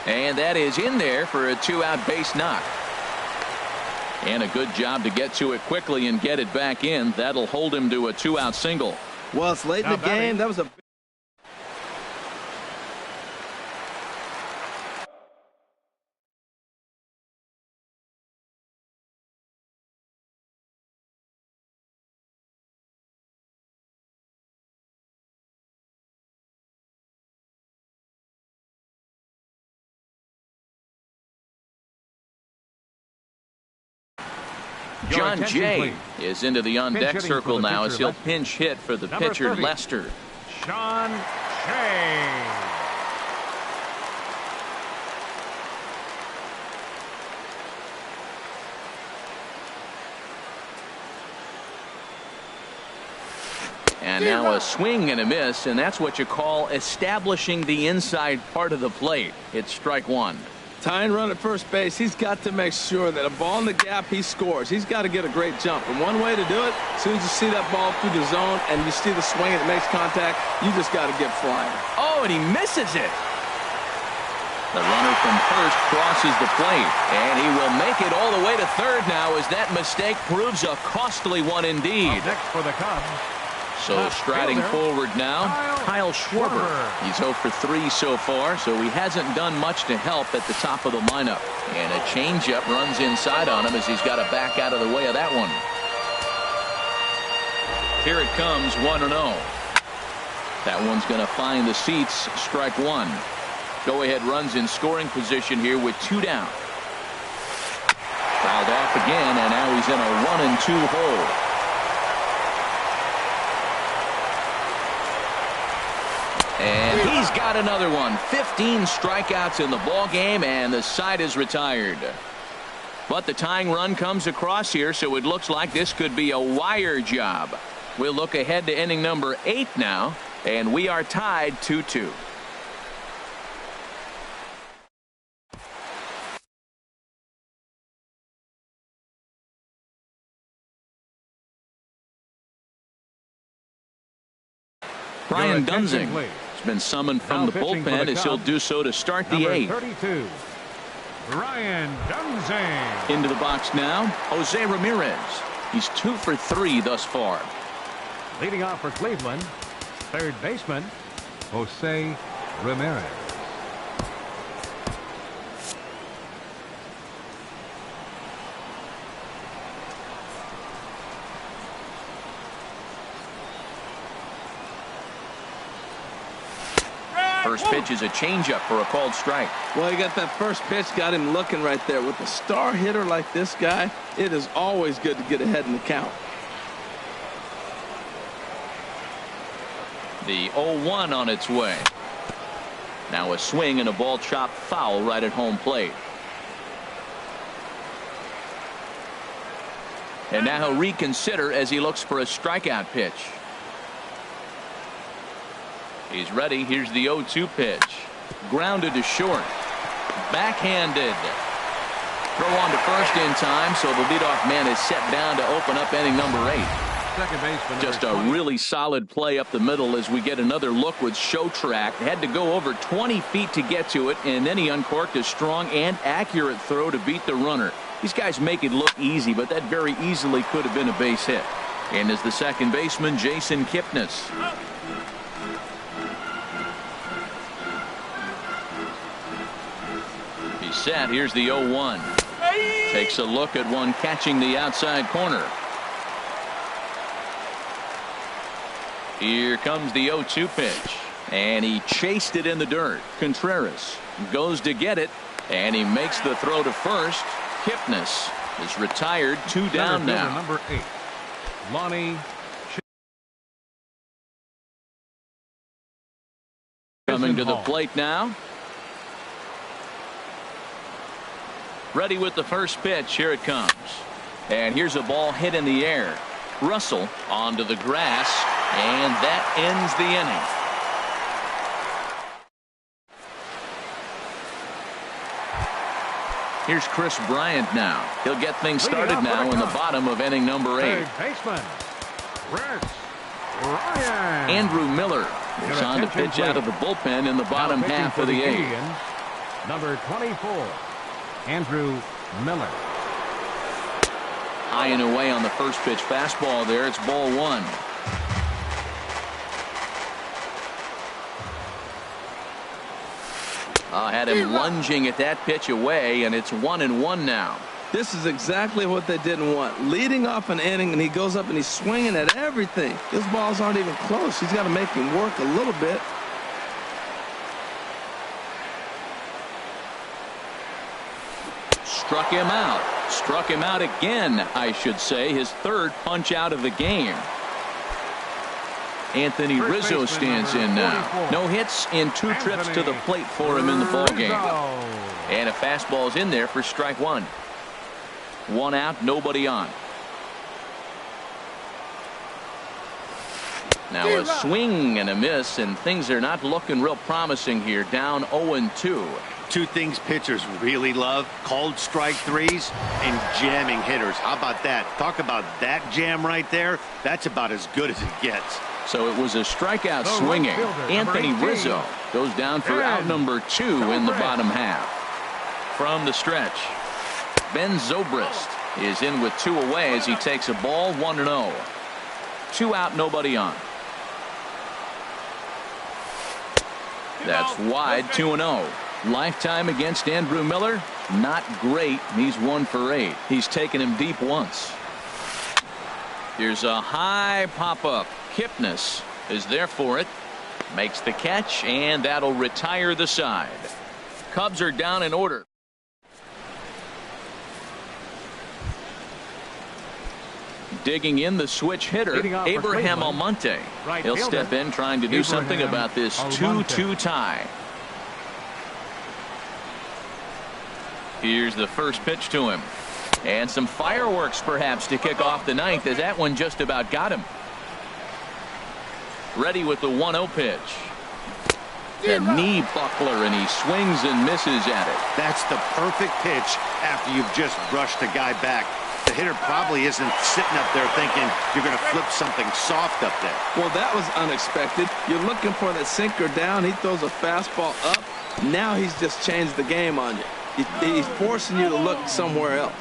And that is in there for a 2-out base knock. And a good job to get to it quickly and get it back in. That'll hold him to a 2-out single. Well, it's late in the game. That was a John Jay is into the on-deck circle now as he'll pinch hit for the pitcher, Lester. John Jay. And now a swing and a miss, and that's what you call establishing the inside part of the plate. It's strike one. tying run at first base. He's got to make sure that a ball in the gap, he scores. He's got to get a great jump. And one way to do it, as soon as you see that ball through the zone and you see the swing and it makes contact, you just got to get flying. Oh, and he misses it. The runner from first crosses the plate, and he will make it all the way to third now as that mistake proves a costly one indeed. Next for the Cubs. So striding forward now, Kyle Schwarber. He's 0 for 3 so far, so he hasn't done much to help at the top of the lineup. And a changeup runs inside on him as he's got to back out of the way of that one. Here it comes, 1-0. That one's going to find the seats, strike one. Go-ahead runs in scoring position here with 2 down. Fouled off again, and now he's in a 1-2 hole. And he's got another one. 15 strikeouts in the ball game, and the side is retired. But the tying run comes across here, so it looks like this could be a wire job. We'll look ahead to inning number 8 now, and we are tied 2-2. Brian Dunsing has been summoned from the bullpen as he'll do so to start the 8th. 32, Brian Dunsing. Into the box now, Jose Ramirez. He's 2 for 3 thus far. Leading off for Cleveland, third baseman, Jose Ramirez. First pitch is a changeup for a called strike. Well, you got that first pitch, got him looking right there. With a star hitter like this guy, it is always good to get ahead in the count. The 0-1 on its way. Now a swing and a ball chopped foul right at home plate. And now he'll reconsider as he looks for a strikeout pitch. He's ready. Here's the 0-2 pitch. Grounded to short. Backhanded. Throw on to first in time, so the leadoff man is set down to open up inning number 8. Second baseman. Just a really solid play up the middle as we get another look with Showtrack. Had to go over 20 feet to get to it, and then he uncorked a strong and accurate throw to beat the runner. These guys make it look easy, but that very easily could have been a base hit. And as the second baseman, Jason Kipnis. Set. Here's the 0-1. Takes a look at one catching the outside corner. Here comes the 0-2 pitch, and he chased it in the dirt. Contreras goes to get it, and he makes the throw to first. Kipnis is retired. 2 down now. Number 8, Lonnie. Coming to the plate now. Ready with the first pitch. Here it comes. And here's a ball hit in the air. Russell onto the grass, and that ends the inning. Here's Chris Bryant now. He'll get things started now in the bottom of inning number 8. Baseman, Chris Bryant. Andrew Miller is on to pitch out of the bullpen in the bottom half of the 8th. Number 24, Andrew Miller. High and away on the first pitch fastball there. It's ball 1. Had him lunging at that pitch away, and it's 1-1 now. This is exactly what they didn't want. Leading off an inning, and he goes up and he's swinging at everything. His balls aren't even close. He's got to make him work a little bit. Struck him out. Struck him out again, I should say. His 3rd punch out of the game. Anthony Rizzo stands in now. No hits in 2 trips to the plate for him in the ballgame. And a fastball's in there for strike 1. 1 out, nobody on. Now a swing and a miss, and things are not looking real promising here. Down 0-2. 2 things pitchers really love: called strike 3s and jamming hitters. How about that? Talk about that jam right there. That's about as good as it gets. So it was a strikeout swinging. Anthony Rizzo goes down for out number 2 in the bottom half. From the stretch, Ben Zobrist is in with 2 away as he takes a ball. 1-0. 2 out, nobody on. That's wide. 2-0. Lifetime against Andrew Miller, not great. He's 1 for 8. He's taken him deep once. Here's a high pop-up. Kipnis is there for it. Makes the catch, and that'll retire the side. Cubs are down in order. Digging in the switch hitter, Abraham Almonte. He'll step in trying to do something about this 2-2 tie. Here's the first pitch to him. And some fireworks perhaps to kick off the 9th, as that one just about got him. Ready with the 1-0 pitch. The knee buckler, and he swings and misses at it. That's the perfect pitch after you've just brushed the guy back. The hitter probably isn't sitting up there thinking you're going to flip something soft up there. Well, that was unexpected. You're looking for that sinker down. He throws a fastball up. Now he's just changed the game on you. He's forcing you to look somewhere else.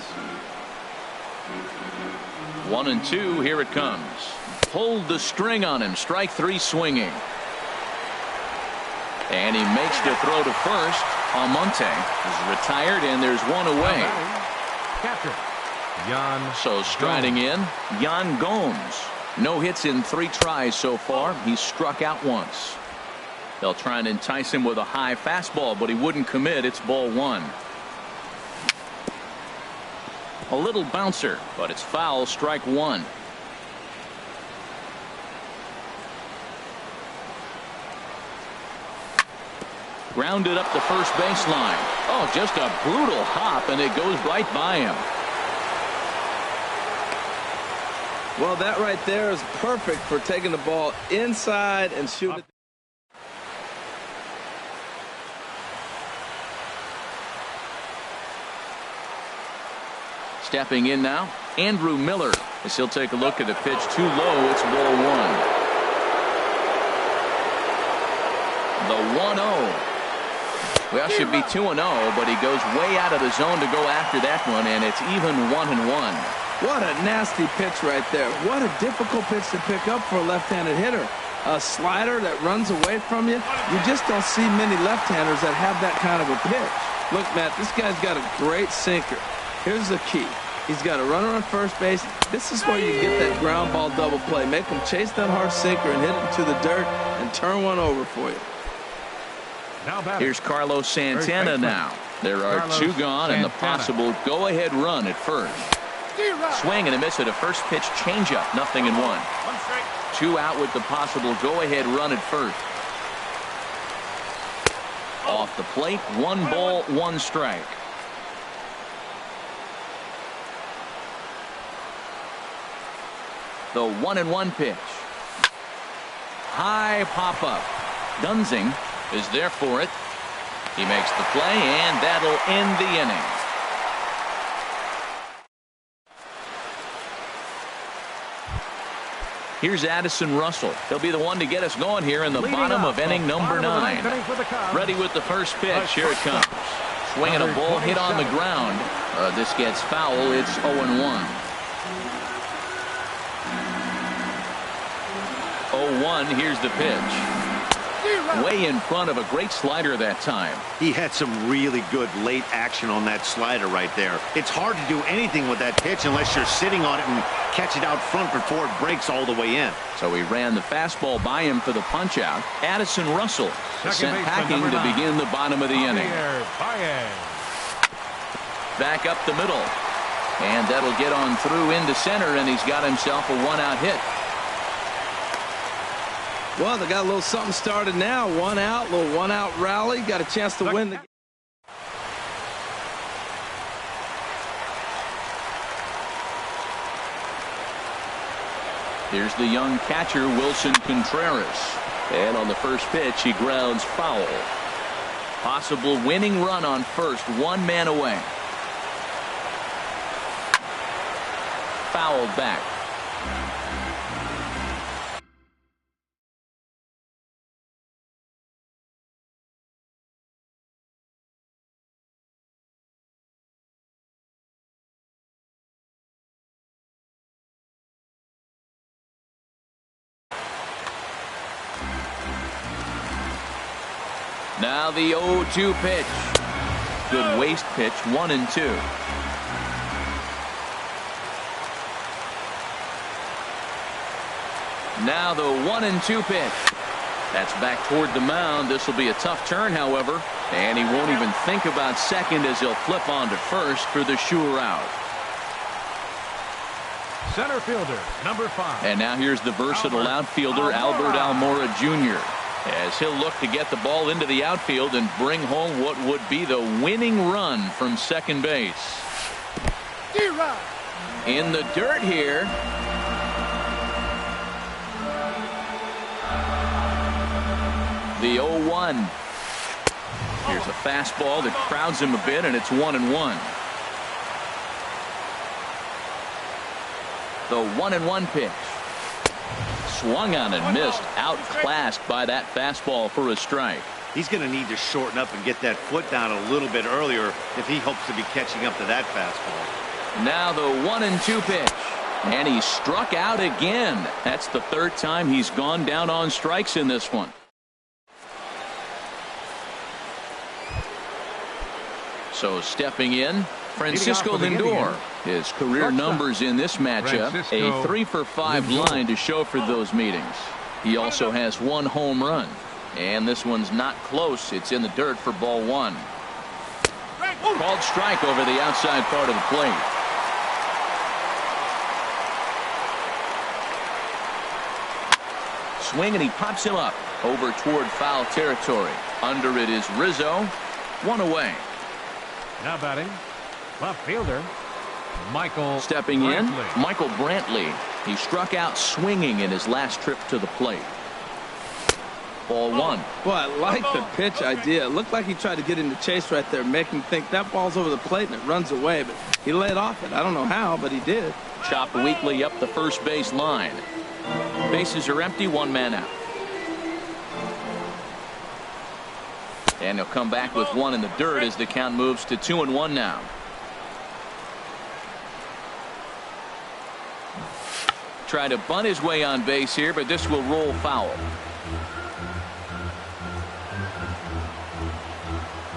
1-2. Here it comes. Pulled the string on him. Strike 3 swinging. And he makes the throw to first. Almonte is retired, and there's 1 away. Catcher, Yan. So striding in, Yan Gomes. No hits in 3 tries so far. He's struck out once. They'll try and entice him with a high fastball, but he wouldn't commit. It's ball 1. A little bouncer, but it's foul. Strike 1. Grounded up the first baseline. Oh, just a brutal hop, and it goes right by him. Well, that right there is perfect for taking the ball inside and shooting. Stepping in now, Andrew Miller, as he'll take a look at a pitch too low. It's ball 1. The 1-0. Well, should be 2-0, but he goes way out of the zone to go after that one, and it's even 1-1. What a nasty pitch right there. What a difficult pitch to pick up for a left-handed hitter. A slider that runs away from you. You just don't see many left-handers that have that kind of a pitch. Look, Matt, this guy's got a great sinker. Here's the key. He's got a runner on first base. This is where you get that ground ball double play. Make him chase that hard sinker and hit it into the dirt and turn one over for you. Here's Carlos Santana now. There are two gone and the possible go-ahead run at first. Swing and a miss at a first pitch changeup. 0-1. 2 out with the possible go-ahead run at first. Off the plate, 1 ball, 1 strike. The 1-1 pitch. High pop-up. Dunzing is there for it. He makes the play, and that'll end the inning. Here's Addison Russell. He'll be the one to get us going here in the bottom of inning number 9. Ready with the first pitch. Here it comes. Swinging a ball hit on the ground. This gets foul. It's 0-1. 0-1. Here's the pitch. Way in front of a great slider that time. He had some really good late action on that slider right there. It's hard to do anything with that pitch unless you're sitting on it and catch it out front before it breaks all the way in. So he ran the fastball by him for the punch out. Addison Russell sent packing to begin the bottom of the inning. Back up the middle. And that'll get on through into center, and he's got himself a 1-out hit. Well, they got a little something started now. 1 out, little 1-out rally. Got a chance to win the. Here's the young catcher, Wilson Contreras. And on the first pitch, he grounds foul. Possible winning run on first, 1 man away. Fouled back. Now the 0-2 pitch. Good waste pitch, 1-2. Now the 1-2 pitch. That's back toward the mound. This will be a tough turn, however. And he won't even think about second as he'll flip on to first for the sure out. Center fielder, number 5. And now here's the versatile outfielder, Albert Almora Jr., as he'll look to get the ball into the outfield and bring home what would be the winning run from second base. In the dirt here. The 0-1. Here's a fastball that crowds him a bit, and it's 1-1. The 1-1 pitch. Swung on and missed. Outclassed by that fastball for a strike. He's going to need to shorten up and get that foot down a little bit earlier if he hopes to be catching up to that fastball. Now the 1-2 pitch. And he struck out again. That's the 3rd time he's gone down on strikes in this one. So stepping in, Francisco Lindor. His career numbers in this matchup, a 3-for-5 line to show for those meetings. He also has 1 home run. And this one's not close. It's in the dirt for ball 1. Called strike over the outside part of the plate. Swing, and he pops him up over toward foul territory. Under it is Rizzo. 1 away. Now batting, left fielder, Michael. Stepping in, Michael Brantley. He struck out swinging in his last trip to the plate. Ball 1. Well, I like the pitch idea. It looked like he tried to get into chase right there, make him think that ball's over the plate and it runs away, but he laid off it. I don't know how, but he did. Chopped weakly up the first base line. Bases are empty, 1 man out. And he'll come back with 1 in the dirt as the count moves to 2-1 now. Try to bunt his way on base here, but this will roll foul.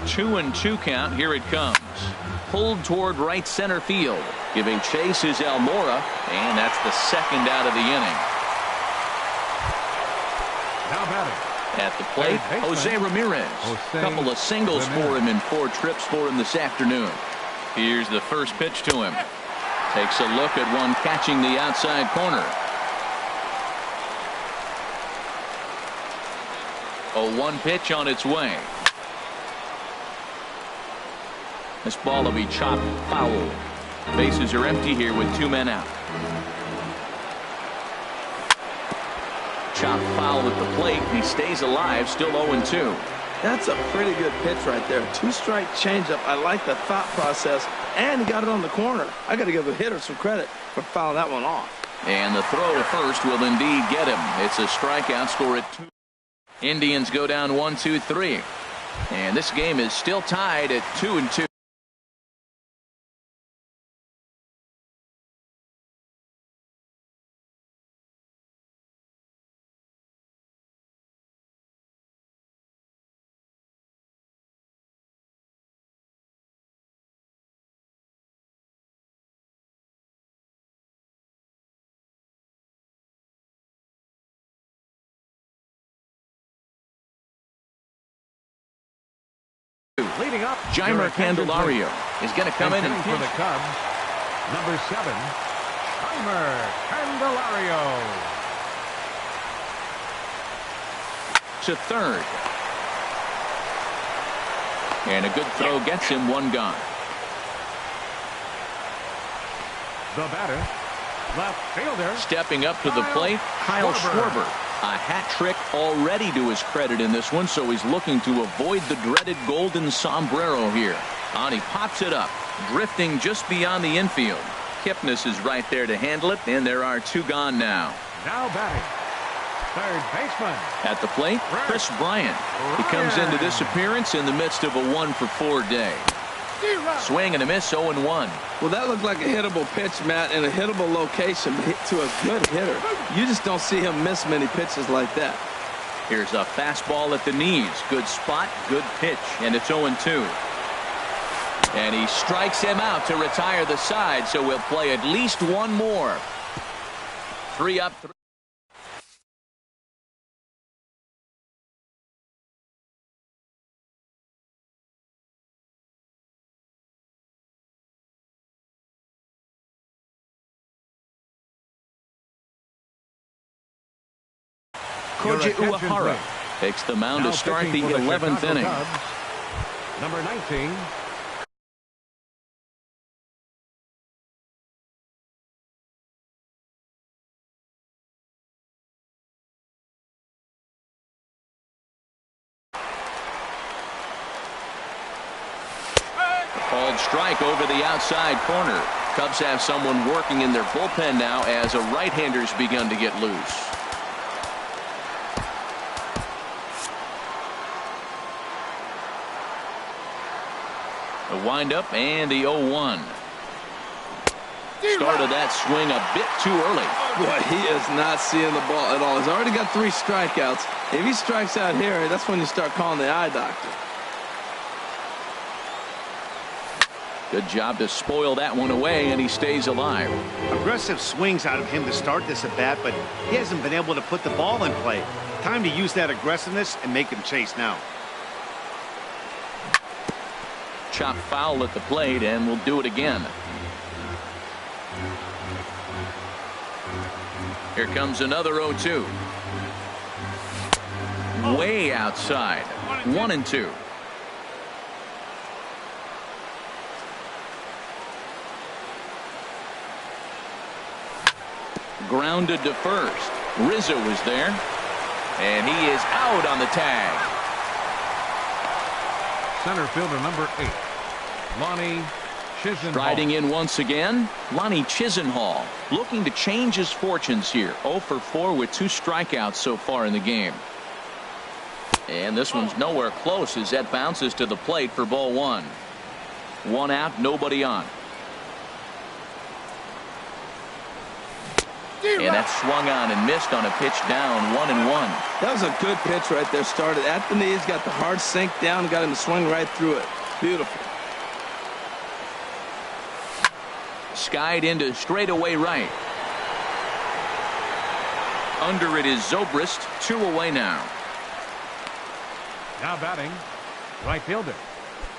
2-2 count. Here it comes. Pulled toward right center field. Giving chase is Almora, and that's the 2nd out of the inning. Now batting, At the plate, Jose Ramirez. Couple of singles for him and 4 trips for him this afternoon. Here's the first pitch to him. Takes a look at one catching the outside corner. A 1 pitch on its way. This ball will be chopped foul. Bases are empty here with 2 men out. Chopped foul at the plate. He stays alive, still 0-2. That's a pretty good pitch right there. 2-strike changeup. I like the thought process, and he got it on the corner. I got to give the hitter some credit for fouling that one off. And the throw to first will indeed get him. It's a strikeout. Score at 2. Indians go down 1-2-3. And this game is still tied at 2-2. Leading up, Jeimer Candelario is going to come in and for the Cubs. Number 7, Jeimer Candelario. To third. And a good throw gets him 1 gone. The batter, left fielder. Stepping up to the plate, Kyle Schwarber. A hat trick already to his credit in this one, so he's looking to avoid the dreaded golden sombrero here. And he pops it up, drifting just beyond the infield. Kipnis is right there to handle it, and there are 2 gone now. Now batting, third baseman. At the plate, Chris Bryant. He comes into this appearance in the midst of a 1-for-4 day. Swing and a miss, 0-1. Well, that looked like a hittable pitch, Matt, in a hittable location to a good hitter. You just don't see him miss many pitches like that. Here's a fastball at the knees. Good spot, good pitch, and it's 0-2. And he strikes him out to retire the side, so we'll play at least 1 more. 3 up, 3. Koji Uehara takes the mound to start the 11th inning. Number 19. Called strike over the outside corner. Cubs have someone working in their bullpen now as a right-hander's begun to get loose. The windup and the 0-1. Started that swing a bit too early. Boy, he is not seeing the ball at all. He's already got 3 strikeouts. If he strikes out here, that's when you start calling the eye doctor. Good job to spoil that one away, and he stays alive. Aggressive swings out of him to start this at bat, but he hasn't been able to put the ball in play. Time to use that aggressiveness and make him chase now. Chop foul at the plate, and we'll do it again. Here comes another 0-2. Way outside. 1-2. Grounded to first. Rizzo is there, and he is out on the tag. Center fielder number 8, Lonnie Chisenhall. Riding in once again, Lonnie Chisenhall, looking to change his fortunes here. 0-for-4 with 2 strikeouts so far in the game. And this one's nowhere close as that bounces to the plate for ball 1. 1 out, nobody on. And that swung on and missed on a pitch down, 1-1. That was a good pitch right there. Started at the knees, got the hard sink down, got him to swing right through it. Beautiful. Skied into straightaway right. Under it is Zobrist, 2 away now. Now batting, right fielder,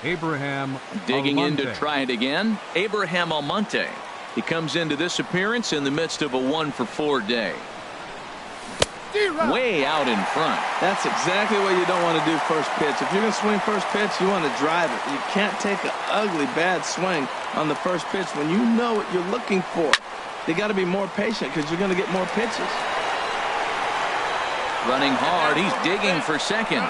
Abraham Digging in to Almonte. try it again, Abraham Almonte. He comes into this appearance in the midst of a 1-for-4 day. Way out in front. That's exactly what you don't want to do first pitch. If you're going to swing first pitch, you want to drive it. You can't take an ugly, bad swing on the first pitch when you know what you're looking for. You got to be more patient because you're going to get more pitches. Running hard, he's digging for second.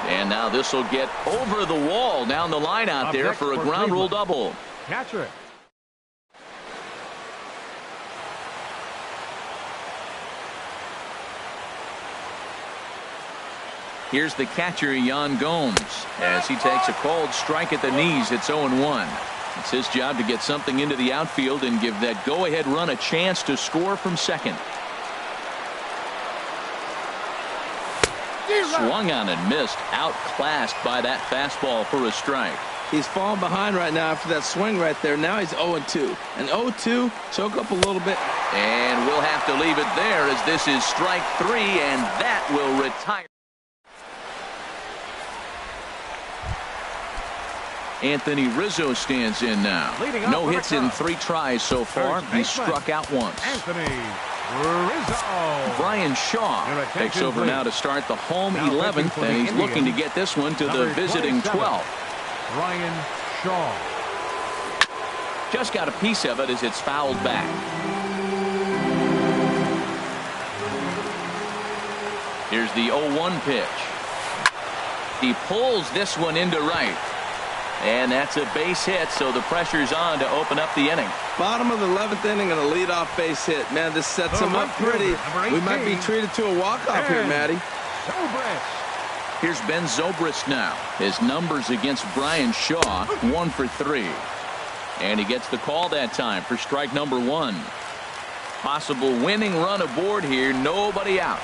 And now this will get over the wall down the line out there for a ground rule double. Catcher it. Here's the catcher, Yan Gomes, as he takes a cold strike at the knees. It's 0-1. It's his job to get something into the outfield and give that go-ahead run a chance to score from second. Swung on and missed, outclassed by that fastball for a strike. He's falling behind right now after that swing right there. Now he's 0-2. And 0-2, choke up a little bit. And we'll have to leave it there as this is strike 3, and that will retire. Anthony Rizzo stands in now. No hits in 3 tries so far. He's struck out once. Anthony Rizzo. Brian Shaw takes over now to start the home 11th, and he's looking to get this one to the visiting 12th. Brian Shaw. Just got a piece of it as it's fouled back. Here's the 0-1 pitch. He pulls this one into right. And that's a base hit, so the pressure's on to open up the inning. Bottom of the 11th inning and a leadoff base hit. Man, this sets him up pretty. We might be treated to a walk-off here, Matty. Here's Ben Zobrist now. His numbers against Brian Shaw, 1 for 3. And he gets the call that time for strike number 1. Possible winning run aboard here, nobody out.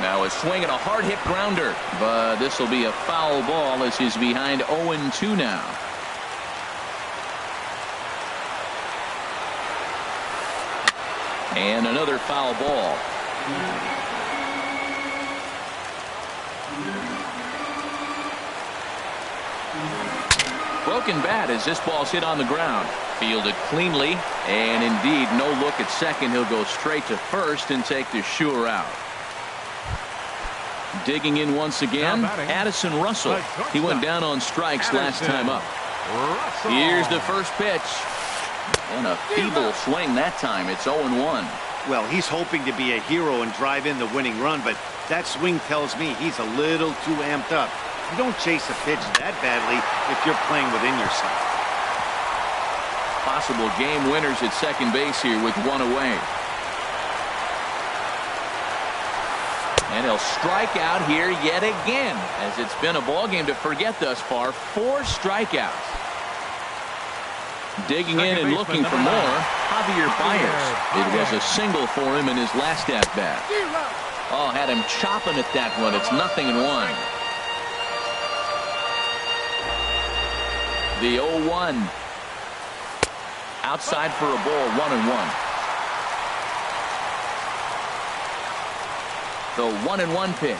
Now a swing and a hard hit grounder, but this will be a foul ball as he's behind 0-2 now. And another foul ball. Broken bat as this ball's hit on the ground. Fielded cleanly, and indeed no look at second. He'll go straight to first and take the sure out. Digging in once again, Addison Russell. He went down on strikes last time up. Here's the first pitch. And a feeble swing that time. It's 0-1. Well, he's hoping to be a hero and drive in the winning run, but that swing tells me he's a little too amped up. You don't chase a pitch that badly if you're playing within yourself. Possible game winners at second base here with 1 away. And he'll strike out here yet again, as it's been a ball game to forget thus far. 4 strikeouts. Digging in and looking for more, Javier Baez. It was a single for him in his last at-bat. Oh, had him chopping at that one. It's 0-1. The 0-1. Outside for a ball, 1-1. The 1-1 pitch.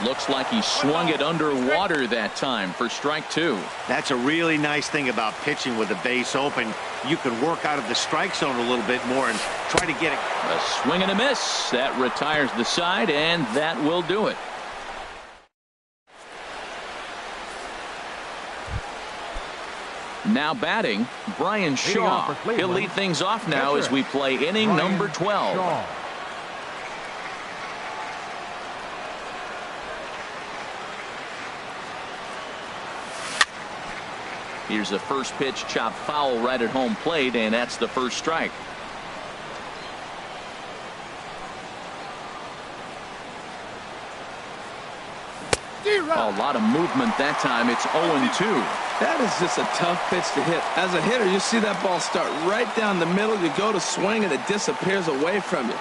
Looks like he swung it underwater that time for strike 2. That's a really nice thing about pitching with the base open. You can work out of the strike zone a little bit more and try to get it. A swing and a miss. That retires the side, and that will do it. Now batting, Brian Shaw. He'll lead things off now as we play inning number 12. Here's the first pitch, chopped foul right at home plate, and that's the first strike. A lot of movement that time. It's 0-2. That is just a tough pitch to hit. As a hitter, you see that ball start right down the middle. You go to swing, and it disappears away from you.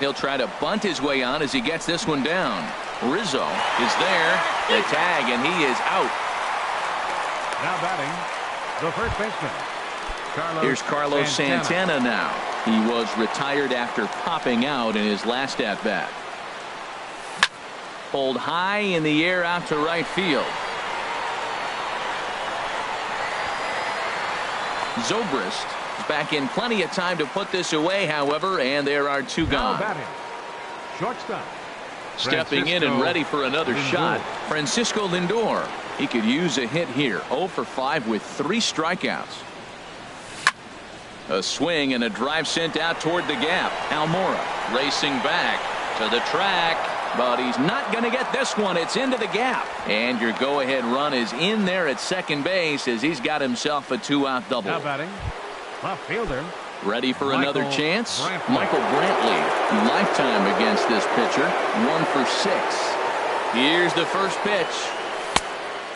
He'll try to bunt his way on as he gets this one down. Rizzo is there. The tag, and he is out. Now batting, the first baseman. Here's Carlos Santana now. He was retired after popping out in his last at-bat. Pulled high in the air out to right field. Zobrist is back in plenty of time to put this away, however, and there are two gone. Shortstop. Stepping in and ready for another shot, Francisco Lindor. He could use a hit here. 0 for 5 with 3 strikeouts. A swing and a drive sent out toward the gap. Almora racing back to the track, but he's not going to get this one. It's into the gap, and your go-ahead run is in there at second base as he's got himself a 2-out double. Now batting, left fielder. Ready for another chance? Michael Brantley, lifetime against this pitcher, 1 for 6. Here's the first pitch,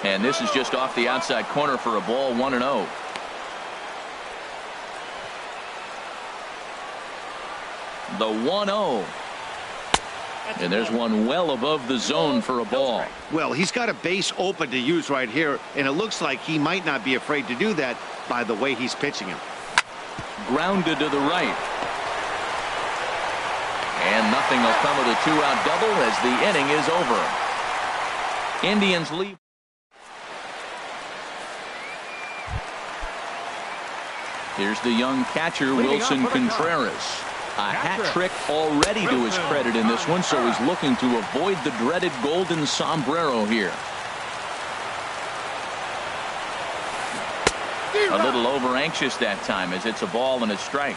and this is just off the outside corner for a ball, 1-0. The 1-0. And there's one well above the zone for a ball. Well, he's got a base open to use right here, and it looks like he might not be afraid to do that by the way he's pitching him. Grounded to the right. And nothing will come of the 2-out double as the inning is over. Indians lead. Here's the young catcher, Wilson Contreras. A hat trick already to his credit in this one, so he's looking to avoid the dreaded golden sombrero here. A little over anxious that time as it's a ball and a strike.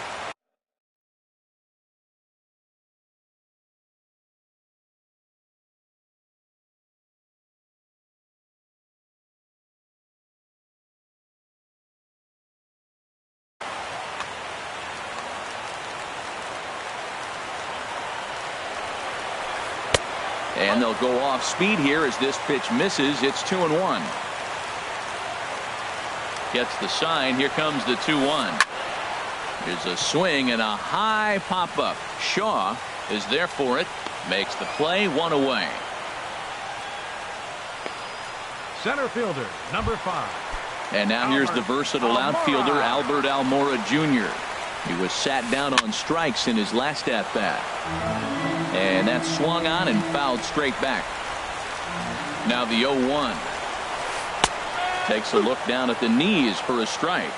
And they'll go off speed here as this pitch misses. It's 2-1. Gets the sign. Here comes the 2-1. Here's a swing and a high pop-up. Shaw is there for it. Makes the play, 1 away. Center fielder, number 5. And now here's the versatile outfielder, Albert Almora Jr. He was sat down on strikes in his last at-bat. And that swung on and fouled straight back. Now the 0-1. Takes a look down at the knees for a strike.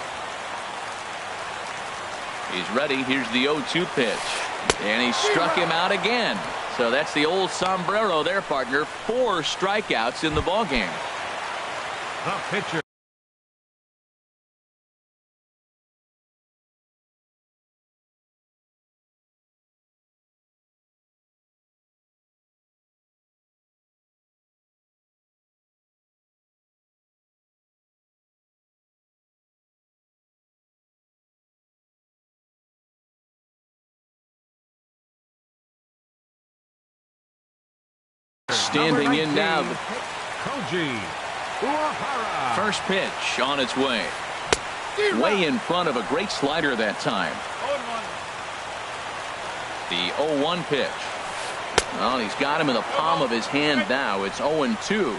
He's ready. Here's the 0-2 pitch. And he struck him out again. So that's the old sombrero there, partner. 4 strikeouts in the ballgame. The pitcher. Standing in now. Koji Uehara. First pitch on its way. Way in front of a great slider that time. The 0-1 pitch. Well, he's got him in the palm of his hand now. It's 0-2.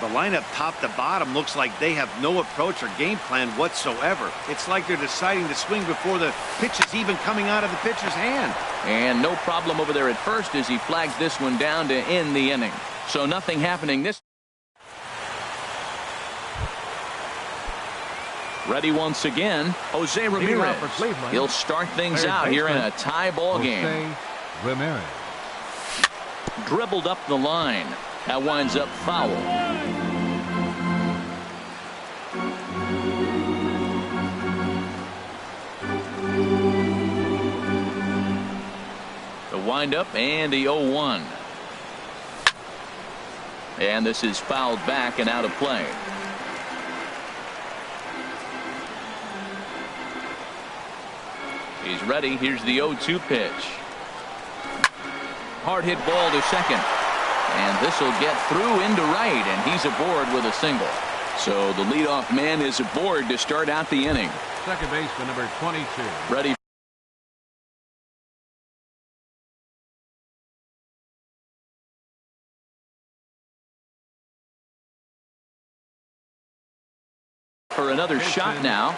The lineup top to bottom looks like they have no approach or game plan whatsoever. It's like they're deciding to swing before the pitch is even coming out of the pitcher's hand. And no problem over there at first as he flags this one down to end the inning. So nothing happening this. Ready once again, Jose Ramirez. He'll start things out here in a tie ball game. Ramirez. Dribbled up the line. That winds up foul. The windup and the 0-1. And this is fouled back and out of play. He's ready. Here's the 0-2 pitch. Hard hit ball to second. And this will get through into right, and he's aboard with a single. So the leadoff man is aboard to start out the inning. Second baseman number 22. Ready for another shot now.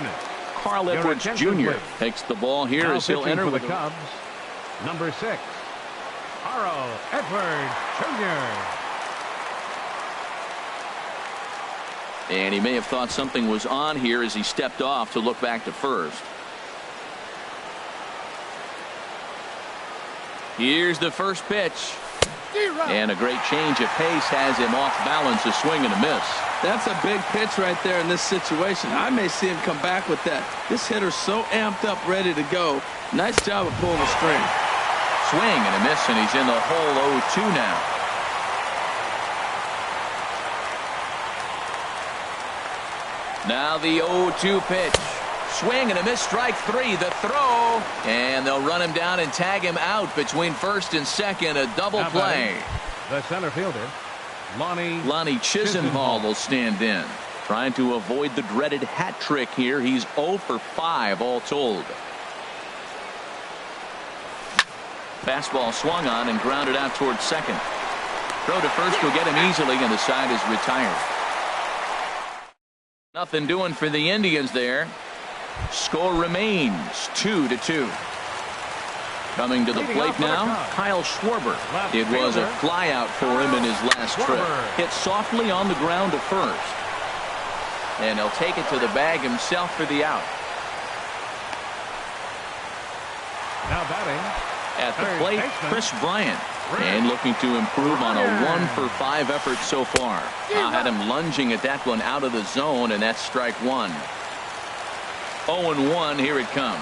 Quickness. Carl Your Edwards attention, Jr. please. takes the ball here Now as he'll pitching enter for the with Cubs, number 6, Carl Edwards Jr. And he may have thought something was on here as he stepped off to look back to first. Here's the first pitch. And a great change of pace has him off balance, a swing and a miss. That's a big pitch right there in this situation. I may see him come back with that. This hitter's so amped up, ready to go. Nice job of pulling the string. Swing and a miss, and he's in the hole 0-2 now. Now the 0-2 pitch. Swing and a miss, strike 3. The throw, and they'll run him down and tag him out between first and second. A double play. The center fielder, Lonnie Chisenhall will stand in, trying to avoid the dreaded hat trick here. He's 0 for 5 all told. Fastball swung on and grounded out towards second. Throw to first will get him easily, and the side is retired. Nothing doing for the Indians there. Score remains 2-2. Coming to the plate now, Kyle Schwarber. It was a flyout for him in his last trip. Hit softly on the ground to first. And he'll take it to the bag himself for the out. now batting. At the plate, Chris Bryant. And looking to improve on a 1 for 5 effort so far. Had him lunging at that one out of the zone, and that's strike 1. 0-1, here it comes.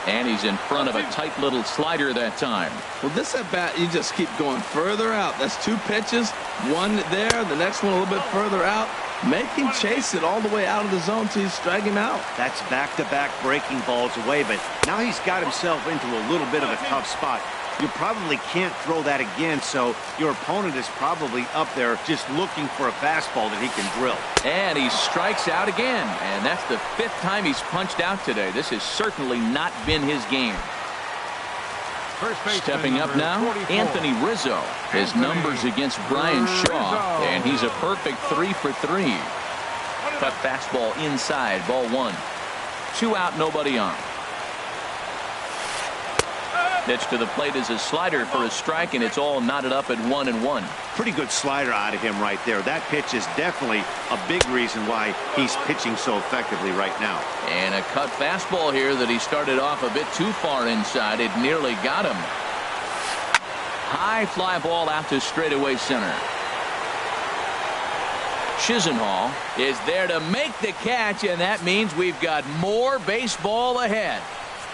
And he's in front of a tight little slider that time. Well, this at bat, you just keep going further out. That's 2 pitches, 1 there, the next one a little bit further out. Make him chase it all the way out of the zone till you strike him out. That's back-to-back breaking balls away, but now he's got himself into a little bit of a tough spot. You probably can't throw that again, so your opponent is probably up there just looking for a fastball that he can drill. And he strikes out again, and that's the 5th time he's punched out today. This has certainly not been his game. Stepping up now, 44. Anthony Rizzo. His numbers against Brian Shaw, and he's a perfect 3 for 3. Cut fastball inside, ball 1. 2 out, nobody on. Pitch to the plate is a slider for a strike, and it's all knotted up at 1-1. Pretty good slider out of him right there. That pitch is definitely a big reason why he's pitching so effectively right now. And a cut fastball here that he started off a bit too far inside. It nearly got him. High fly ball out to straightaway center. Chisenhall is there to make the catch, and that means we've got more baseball ahead.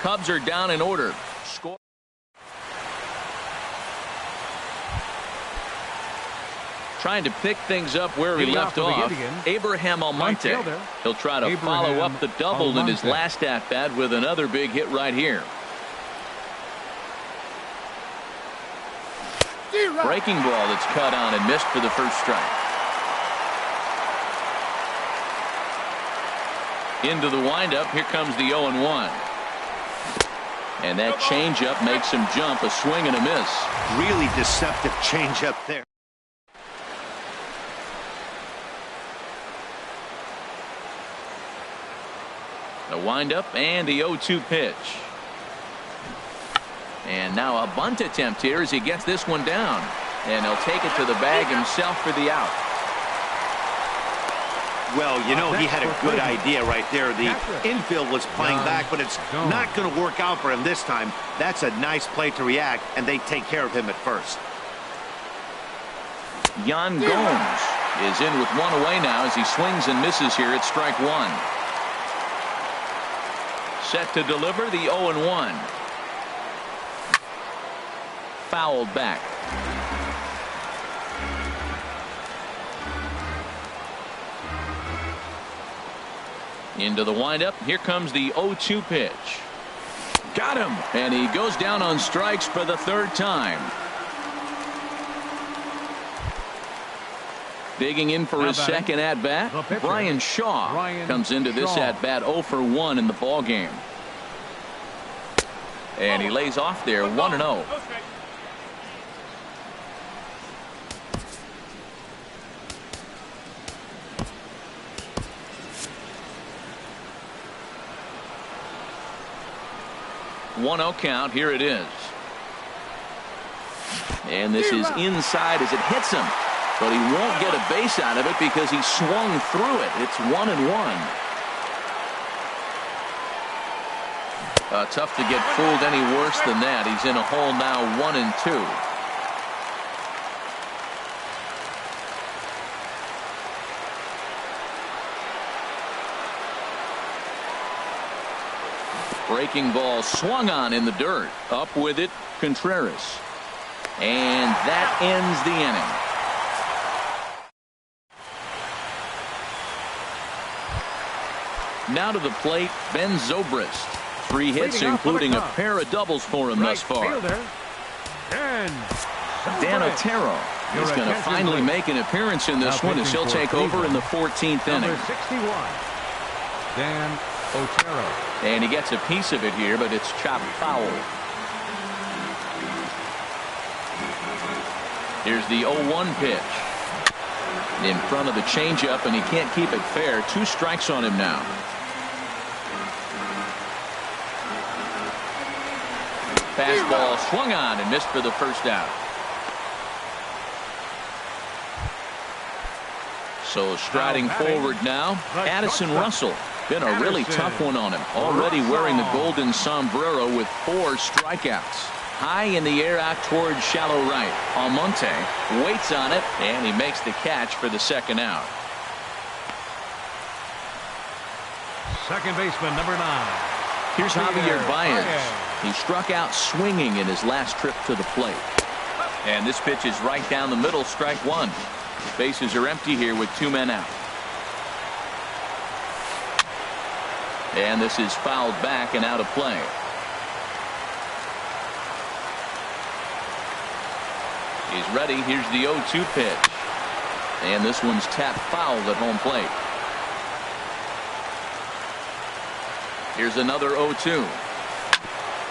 Cubs are down in order. Score. Trying to pick things up where he left off. Abraham Almonte. He'll try to follow up the double in his last at-bat with another big hit right here. Breaking ball that's cut on and missed for the first strike. Into the windup. Here comes the 0-1. And that changeup makes him jump. A swing and a miss. Really deceptive changeup there. The windup and the 0-2 pitch. And now a bunt attempt here as he gets this one down. And he'll take it to the bag himself for the out. Well, you know, he had a good idea right there. The infield was playing back, but it's not going to work out for him this time. That's a nice play to react, and they take care of him at first. Yan Gomes is in with 1 away now as he swings and misses here at strike 1. Set to deliver the 0-1. Fouled back. Into the windup. Here comes the 0-2 pitch. Got him. And he goes down on strikes for the 3rd time. Digging in for his second at-bat, Brian Shaw comes into this at-bat 0 for 1 in the ball game. And he lays off there 1-0. 1-0 count. Here it is. And this is inside as it hits him. But he won't get a base out of it because he swung through it. It's 1-1. Tough to get fooled any worse than that. He's in a hole now, 1-2. Breaking ball swung on in the dirt. Up with it, Contreras. And that ends the inning. Now to the plate, Ben Zobrist. 3 hits, including a pair of doubles for him thus far. Dan Otero is going to finally make an appearance in this one as he'll take over in the 14th inning. 61, Dan Otero. And he gets a piece of it here, but it's chopped foul. Here's the 0-1 pitch. In front of the changeup, and he can't keep it fair. 2 strikes on him now. Fastball swung on and missed for the first out. So striding forward now, Addison Russell. Been a really tough one on him. Already wearing the golden sombrero with 4 strikeouts. High in the air out towards shallow right. Almonte waits on it, and he makes the catch for the second out. Second baseman, number 9. Here's Javier Baez. He struck out swinging in his last trip to the plate. And this pitch is right down the middle, strike 1. Bases are empty here with 2 men out. And this is fouled back and out of play. He's ready. Here's the 0-2 pitch. And this one's tapped foul at home plate. Here's another 0-2.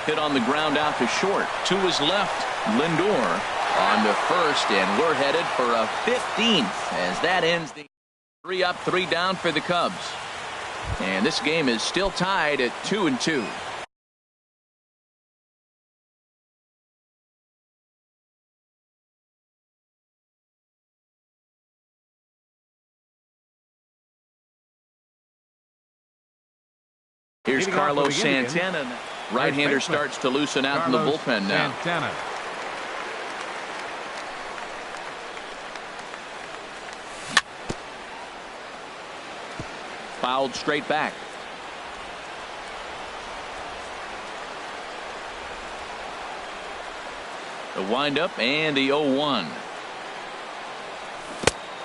Hit on the ground out to short. To his left. Lindor on to first, and we're headed for a 15th as that ends the 3 up, 3 down for the Cubs. And this game is still tied at 2-2. Here's Carlos Santana. Right-hander starts to loosen out in the bullpen now. Santana. Fouled straight back. The windup and the 0-1.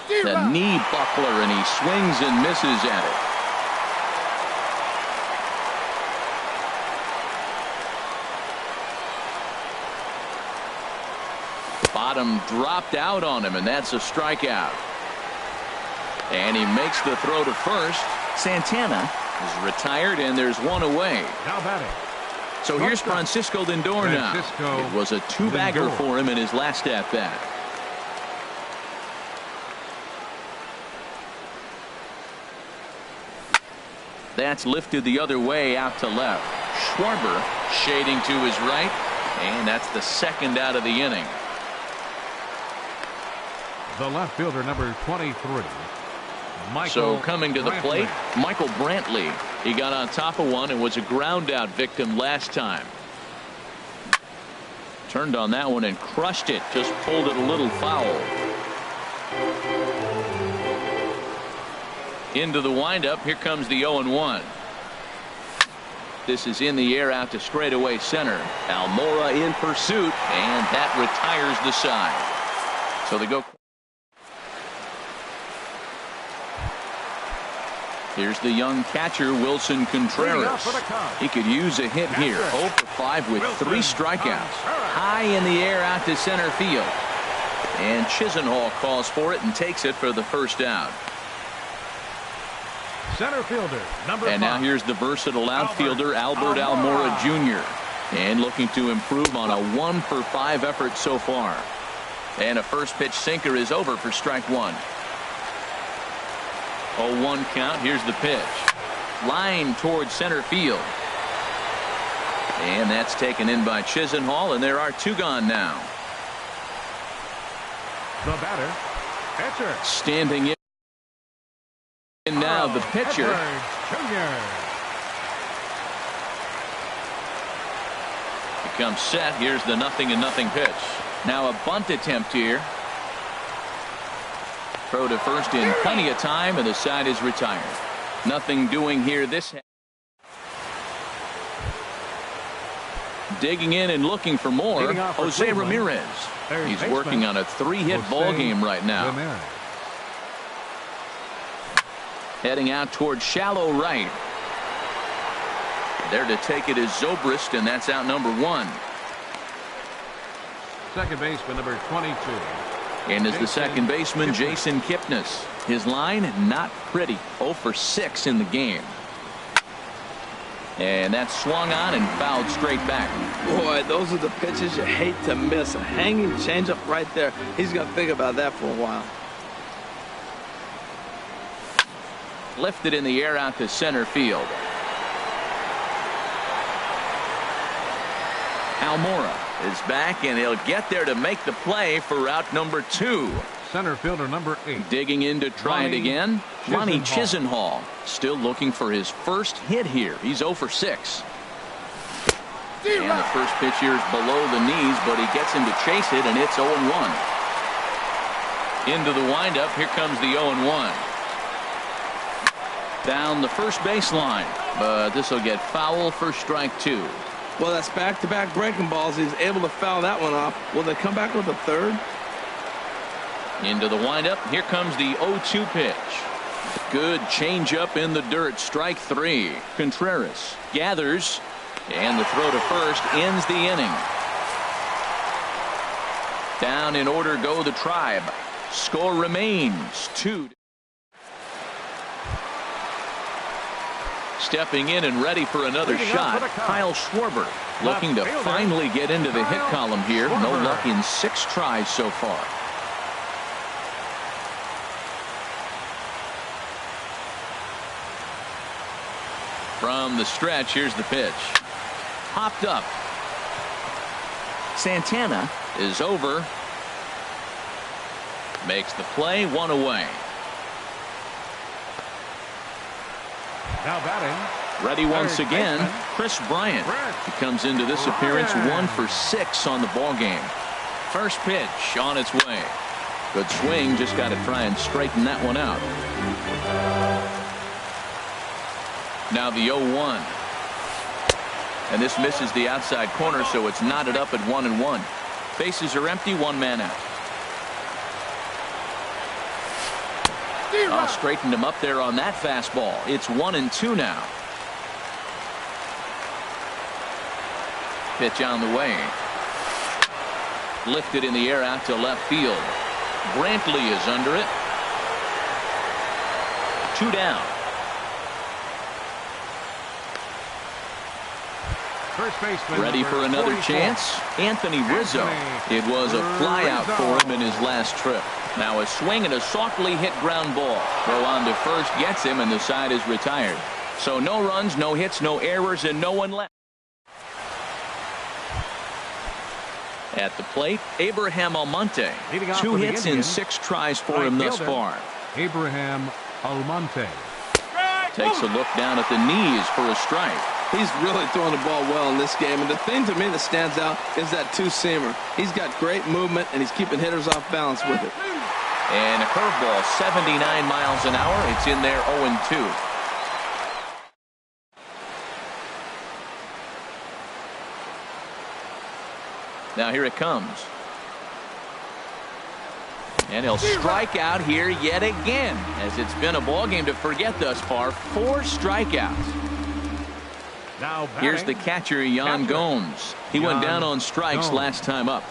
The knee buckler, and he swings and misses at it. Bottom dropped out on him, and that's a strikeout. And he makes the throw to first. Santana is retired, and there's 1 away. Now batting. So here's Francisco Lindor now. It was a 2-bagger for him in his last at-bat. That's lifted the other way out to left. Schwarber shading to his right, and that's the second out of the inning. The left fielder, number 23. So coming to the plate, Michael Brantley. He got on top of one and was a ground out victim last time. Turned on that one and crushed it. Just pulled it a little foul. Into the windup. Here comes the 0-1. This is in the air out to straightaway center. Almora in pursuit, and that retires the side. So they go. Here's the young catcher, Wilson Contreras. He could use a hit here. 0 for 5 with 3 strikeouts. High in the air out to center field. And Chisenhall calls for it and takes it for the first out. Center fielder, number 5. And now here's the versatile outfielder, Albert Almora Jr. And looking to improve on a 1 for 5 effort so far. And a first pitch sinker is over for strike 1. 0-1 count. Here's the pitch. Line towards center field. And that's taken in by Chisenhall, and there are 2 gone now. The batter, pitcher. Standing in now, the pitcher. Becomes set. Here's the 0-0 pitch. Now a bunt attempt here. Throw to first in plenty of time, and the side is retired. Nothing doing here this half. Digging in and looking for more, Jose Ramirez. He's working on a 3-hit ball game right now. Heading out towards shallow right. There to take it is Zobrist, and that's out number 1. Second baseman, number 22. And is the second baseman, Jason Kipnis. His line, not pretty. 0 for 6 in the game. And that's swung on and fouled straight back. Boy, those are the pitches you hate to miss. A hanging changeup right there. He's going to think about that for a while. Lifted in the air out to center field. Almora is back, and he'll get there to make the play for route number 2. Center fielder number 8. Digging in to try it again. Monty Chisenhall still looking for his first hit here. He's 0 for 6. And the first pitch here is below the knees, but he gets him to chase it, and it's 0-1. Into the windup. Here comes the 0-1. Down the first baseline, but this will get foul for strike 2. Well, that's back-to-back breaking balls. He's able to foul that one off. Will they come back with a third? Into the windup. Here comes the 0-2 pitch. Good changeup in the dirt. Strike 3. Contreras gathers, and the throw to first ends the inning. Down in order go the Tribe. Score remains 2. Stepping in and ready for another shot, Kyle Schwarber looking to finally get into the hit column here. No luck in 6 tries so far. From the stretch, here's the pitch. Popped up. Santana is over. Makes the play, 1 away. Now batting. Ready once again, Chris Bryant. He comes into this appearance 1 for 6 on the ball game. First pitch on its way. Good swing, just got to try and straighten that one out. Now the 0-1. And this misses the outside corner, so it's knotted up at 1-1. Bases are empty, 1 man out. Straightened him up there on that fastball. It's 1-2 now. Pitch on the way. Lifted in the air out to left field. Brantley is under it. 2 down. First baseman ready for another 44. Chance. Anthony Rizzo. It was a flyout for him in his last trip. Now a swing and a softly hit ground ball. Throw on to first gets him, and the side is retired. So no runs, no hits, no errors, and no one left. At the plate, Abraham Almonte. 2 hits in 6 tries for him thus far. Abraham Almonte takes a look down at the knees for a strike. He's really throwing the ball well in this game, and the thing to me that stands out is that 2-seamer. He's got great movement, and he's keeping hitters off balance with it. And a curveball, 79 miles an hour. It's in there, 0-2. Now here it comes. And he'll strike out here yet again, as it's been a ball game to forget thus far. 4 strikeouts. Now here's the catcher, Jan Gomes. He went down on strikes last time up.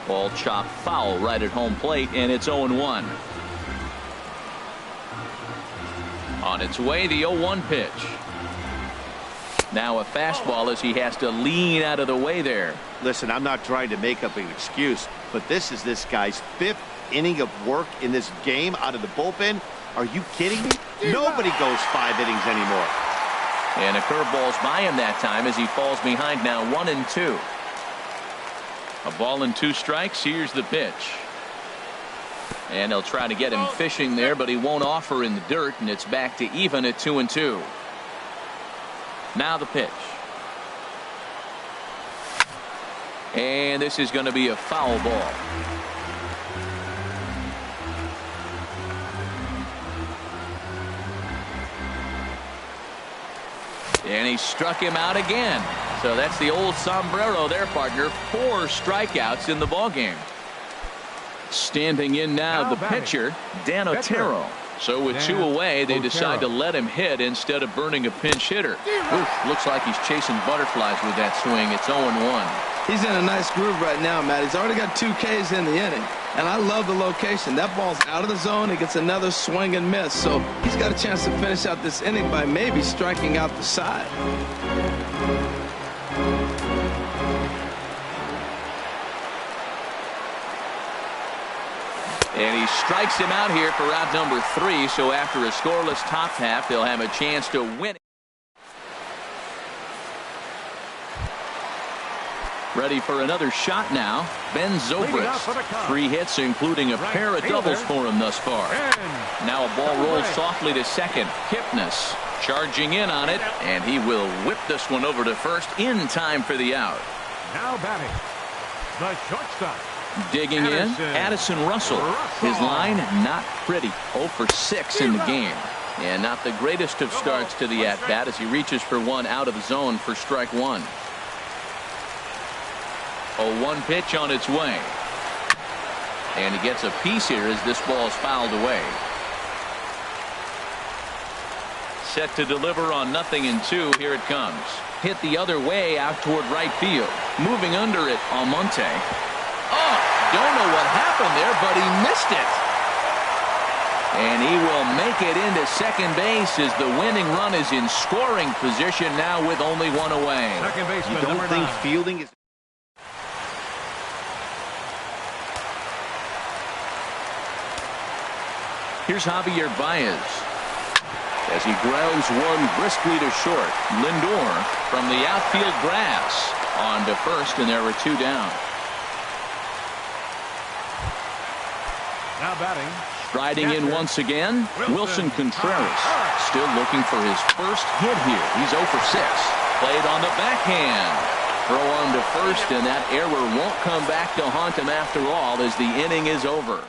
Ball chopped foul right at home plate, and it's 0-1. On its way, the 0-1 pitch. Now a fastball as he has to lean out of the way there. Listen, I'm not trying to make up an excuse, but this is this guy's 5th inning of work in this game out of the bullpen. Are you kidding me? Nobody goes 5 innings anymore. And a curveball's by him that time as he falls behind now 1-2. A ball and 2 strikes. Here's the pitch. And they'll try to get him fishing there, but he won't offer in the dirt, and it's back to even at 2-2. Now the pitch. And this is going to be a foul ball. And he struck him out again. So that's the old sombrero there, partner. 4 strikeouts in the ballgame. Standing in now the pitcher, Dan Otero. So with 2 away, they decide to let him hit instead of burning a pinch hitter. Oof, looks like he's chasing butterflies with that swing. It's 0-1. He's in a nice groove right now, Matt. He's already got 2 Ks in the inning. And I love the location. That ball's out of the zone. He gets another swing and miss. So he's got a chance to finish out this inning by maybe striking out the side. And he strikes him out here for out number 3. So after a scoreless top half, they'll have a chance to win. Ready for another shot now. Ben Zobrist. 3 hits, including a pair of doubles for him thus far. Now a ball rolls softly to second. Kipnis charging in on it, and he will whip this one over to first in time for the out. Now batting, the shortstop. Digging in, Addison Russell. His line, not pretty. 0 for 6 in the game. And not the greatest of starts to the at-bat as he reaches for one out of the zone for strike 1. A 1 pitch on its way. And he gets a piece here as this ball is fouled away. Set to deliver on 0-2. Here it comes. Hit the other way out toward right field. Moving under it, Almonte. Oh, don't know what happened there, but he missed it. And he will make it into second base as the winning run is in scoring position now with only 1 away. Second baseman, you don't think fielding is... Here's Javier Baez as he grounds one briskly to short. Lindor from the outfield grass on to first, and there were 2 down. Now batting. Striding in once again, Wilson Contreras. Still looking for his first hit here. He's 0 for 6. Played on the backhand. Throw on to first, and that error won't come back to haunt him after all as the inning is over.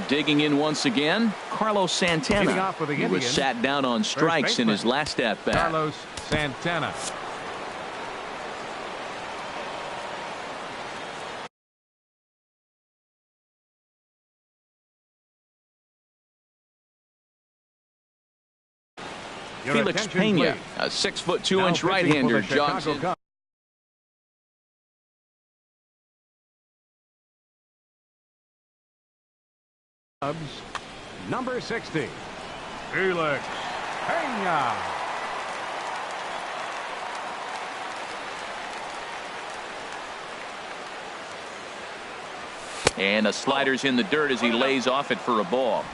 Digging in once again, Carlos Santana. He was sat down on strikes in his last at-bat. Carlos Santana. Felix Pena, a 6'2" right-hander, jogs in. Number 60, Felix Pena. And a slider's in the dirt as he lays off it for a ball.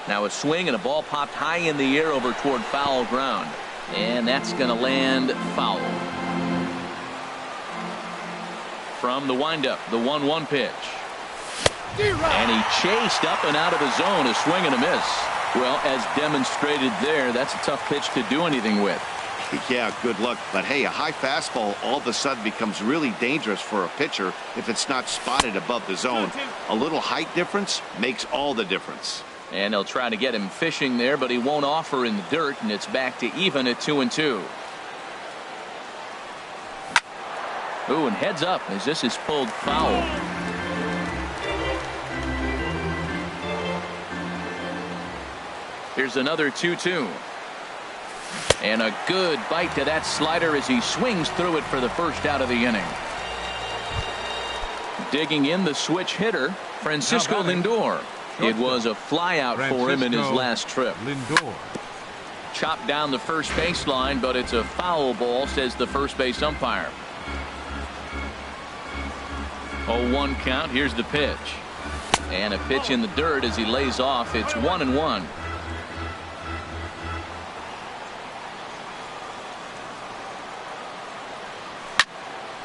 Now a swing and a ball popped high in the air over toward foul ground. And that's going to land foul. From the windup, the 1-1 pitch. And he chased up and out of the zone, a swing and a miss. Well, as demonstrated there, that's a tough pitch to do anything with. Yeah, good luck. But hey, a high fastball all of a sudden becomes really dangerous for a pitcher if it's not spotted above the zone. A little height difference makes all the difference. And they'll try to get him fishing there, but he won't offer in the dirt, and it's back to even at 2-2. Ooh, and heads up as this is pulled foul. Here's another 2-2. And a good bite to that slider as he swings through it for the first out of the inning. Digging in the switch hitter, Francisco Lindor. It was a flyout for him in his last trip. Lindor. chopped down the first baseline, but it's a foul ball, says the first base umpire. 0-1 count. Here's the pitch. And a pitch in the dirt as he lays off. It's 1-1.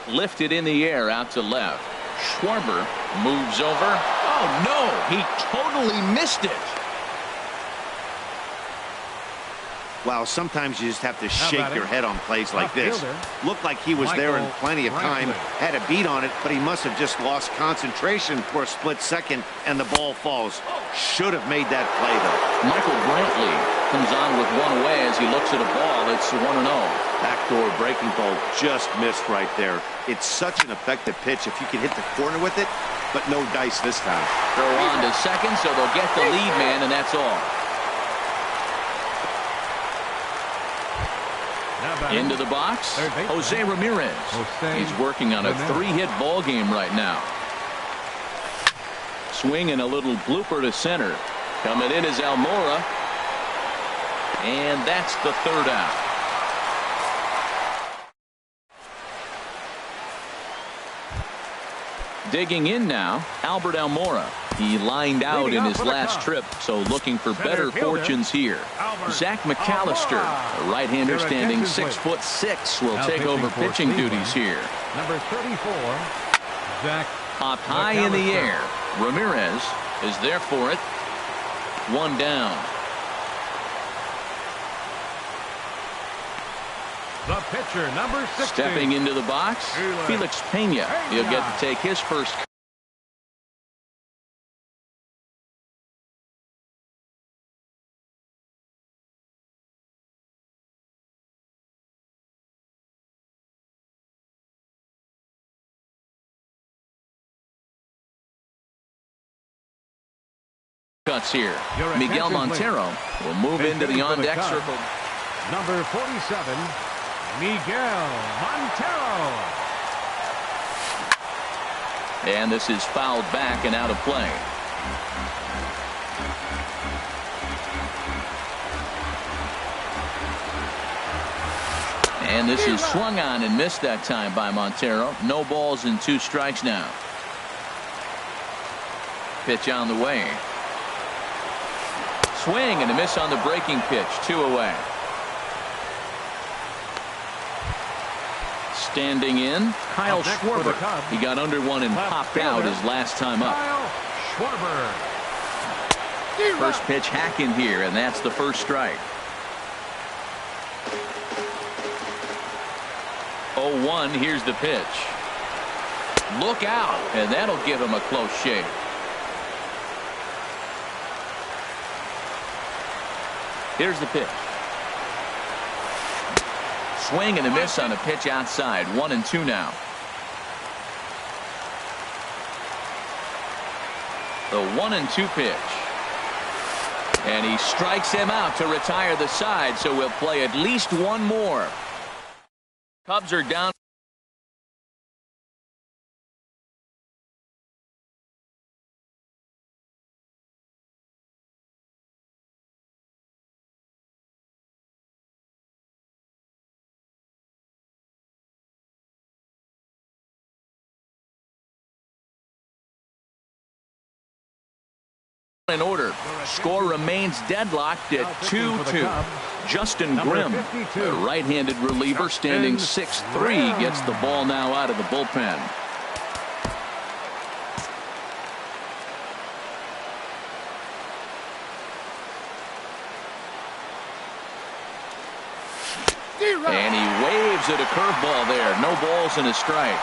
Lifted in the air out to left. Schwarber moves over. Oh, no, he totally missed it. Wow, sometimes you just have to shake your head on plays like this. Looked like he was there in plenty of time, had a beat on it, but he must have just lost concentration for a split second, and the ball falls. Should have made that play, though. Michael Brantley comes on with one away as he looks at a ball. It's 1-0. Backdoor breaking ball just missed right there. It's such an effective pitch if you can hit the corner with it, but no dice this time. They're on to second, so they'll get the lead man, and that's all. Into the box, Jose Ramirez. He's working on a 3-hit ball game right now. Swing and a little blooper to center. Coming in is Almora. And that's the third out. Digging in now, Albert Almora. He lined out in his last trip, so looking for better fortunes here. Zach McAllister, a right-hander standing 6'6", will take over pitching duties here. Number 34, Zach. Popped high in the air. Ramirez is there for it. One down. The pitcher, number 60. Stepping into the box, Felix Pena. He'll get to take his first. Cuts here. Miguel Montero will move into the on-deck circle. Number 47, Miguel Montero. And this is fouled back and out of play. And this is swung on and missed that time by Montero. No balls and 2 strikes now. Pitch on the way. Swing and a miss on the breaking pitch. 2 away. Standing in, Kyle Schwarber. He got under one and popped out his last time up. First pitch hacking here, and that's the first strike. 0-1, here's the pitch. Look out, and that'll give him a close shave. Here's the pitch. Swing and a miss on a pitch outside. 1-2 now. The 1-2 pitch. And he strikes him out to retire the side, so we'll play at least one more. Cubs are down. In order. Score remains deadlocked at 2-2. Justin Grimm, a right-handed reliever standing 6'3", gets the ball now out of the bullpen. And he waves at a curveball there. No balls and a strike.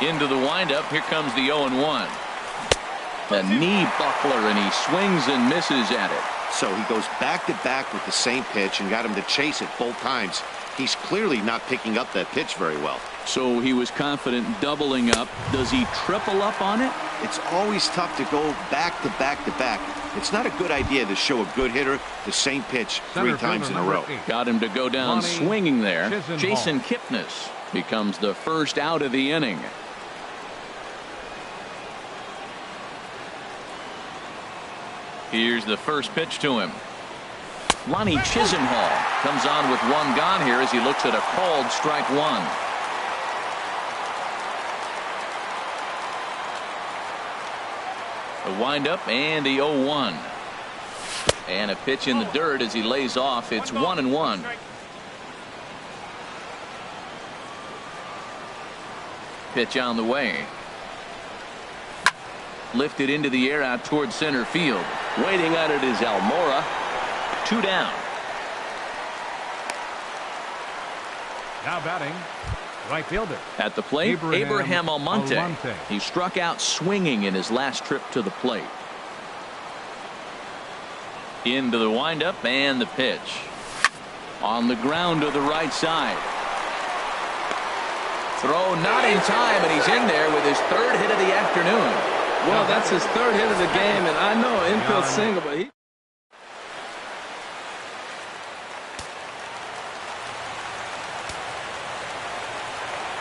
Into the windup. Here comes the 0-1. A knee buckler, and he swings and misses at it. So he goes back-to-back with the same pitch and got him to chase it both times. He's clearly not picking up that pitch very well. So he was confident doubling up. Does he triple up on it? It's always tough to go back-to-back-to-back. It's not a good idea to show a good hitter the same pitch 3 times in a row. Got him to go down swinging there. Jason Kipnis becomes the first out of the inning. Here's the first pitch to him. Lonnie Chisenhall comes on with one gone here as he looks at a called strike one. A windup and the 0-1. And a pitch in the dirt as he lays off. It's 1-1. Pitch on the way. Lifted into the air out towards center field. Waiting on it is Almora. 2 down. Now batting, right fielder. At the plate, Abraham Almonte. He struck out swinging in his last trip to the plate. Into the windup and the pitch. On the ground to the right side. Throw not in time, and he's in there with his 3rd hit of the afternoon. Well, that's his 3rd hit of the game, and I know infield single, but he...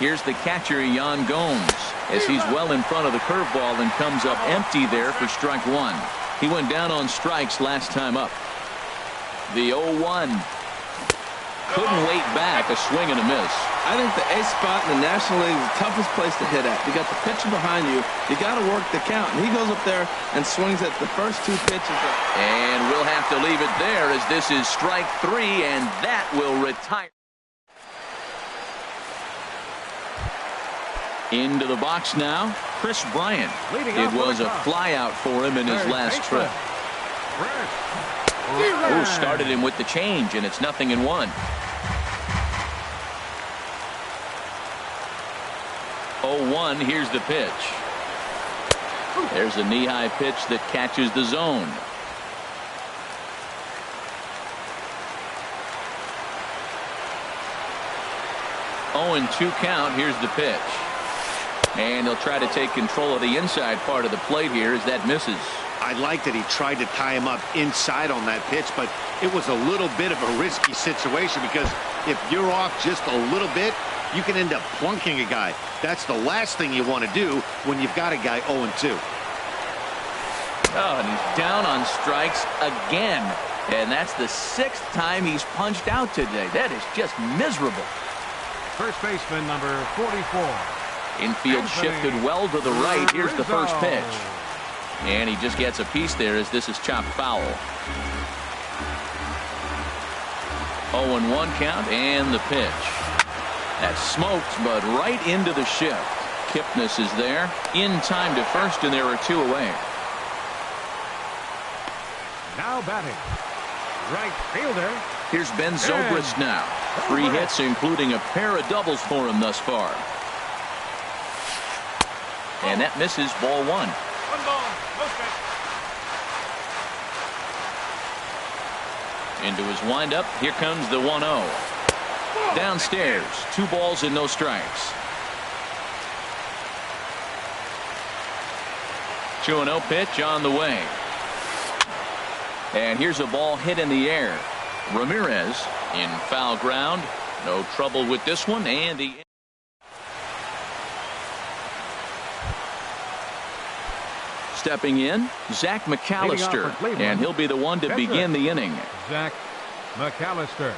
Here's the catcher, Yan Gomes, as he's well in front of the curveball and comes up empty there for strike one. He went down on strikes last time up. The 0-1. Couldn't wait back. A swing and a miss. I think the A spot in the National League is the toughest place to hit at. You got the pitcher behind you. You got to work the count. And he goes up there and swings at the first 2 pitches. And we'll have to leave it there as this is strike 3, and that will retire. Into the box now, Chris Bryant. It was a flyout for him in his last trip. Oh, started him with the change, and it's 0-1. 0-1, here's the pitch. There's a knee-high pitch that catches the zone. Oh, and 2 count. Here's the pitch. And he'll try to take control of the inside part of the plate here as that misses. I like that he tried to tie him up inside on that pitch, but it was a little bit of a risky situation because if you're off just a little bit, you can end up plunking a guy. That's the last thing you want to do when you've got a guy 0-2. Oh, and he's down on strikes again. And that's the 6th time he's punched out today. That is just miserable. First baseman number 44. Infield shifted well to the right. Here's the first pitch. And he just gets a piece there as this is chopped foul. 0-1 count and the pitch. That's smoked, but right into the shift. Kipnis is there. In time to first, and there are 2 away. Now batting, right fielder. Here's Ben Zobrist now. 3 hits, including a pair of doubles for him thus far. And that misses, ball 1. 1 ball, no strike. Into his windup. Here comes the 1-0. Downstairs, 2 balls and no strikes. 2-0 pitch on the way. And here's a ball hit in the air. Ramirez in foul ground. No trouble with this one. And the stepping in, Zach McAllister. And he'll be the one to begin the inning. Zach McAllister.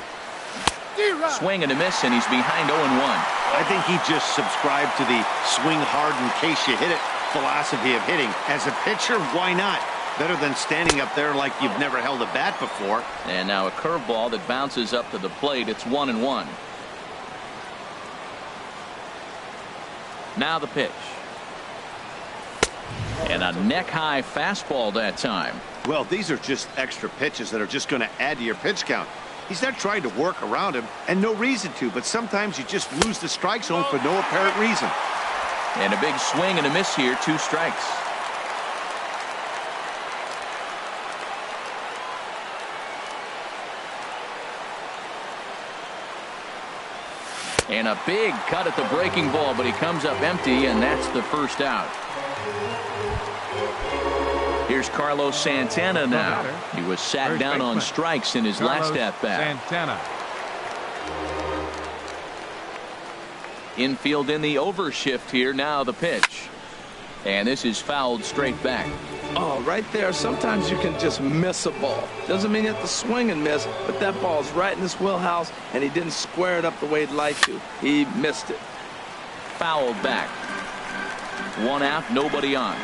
Swing and a miss, and he's behind 0-1. I think he just subscribed to the swing hard in case you hit it philosophy of hitting. As a pitcher, why not? Better than standing up there like you've never held a bat before. And now a curveball that bounces up to the plate. It's 1-1. Now the pitch. And a neck-high fastball that time. Well, these are just extra pitches that are just going to add to your pitch count. He's not trying to work around him, and no reason to, but sometimes you just lose the strike zone for no apparent reason. And a big swing and a miss here, 2 strikes. And a big cut at the breaking ball, but he comes up empty, and that's the first out. Here's Carlos Santana now. He was sat down on strikes in his last at-bat. Santana. Infield in the overshift here. Now the pitch. And this is fouled straight back. Oh, right there, sometimes you can just miss a ball. Doesn't mean you have to swing and miss, but that ball's right in his wheelhouse, and he didn't square it up the way he'd like to. He missed it. Fouled back. 1 out, nobody on.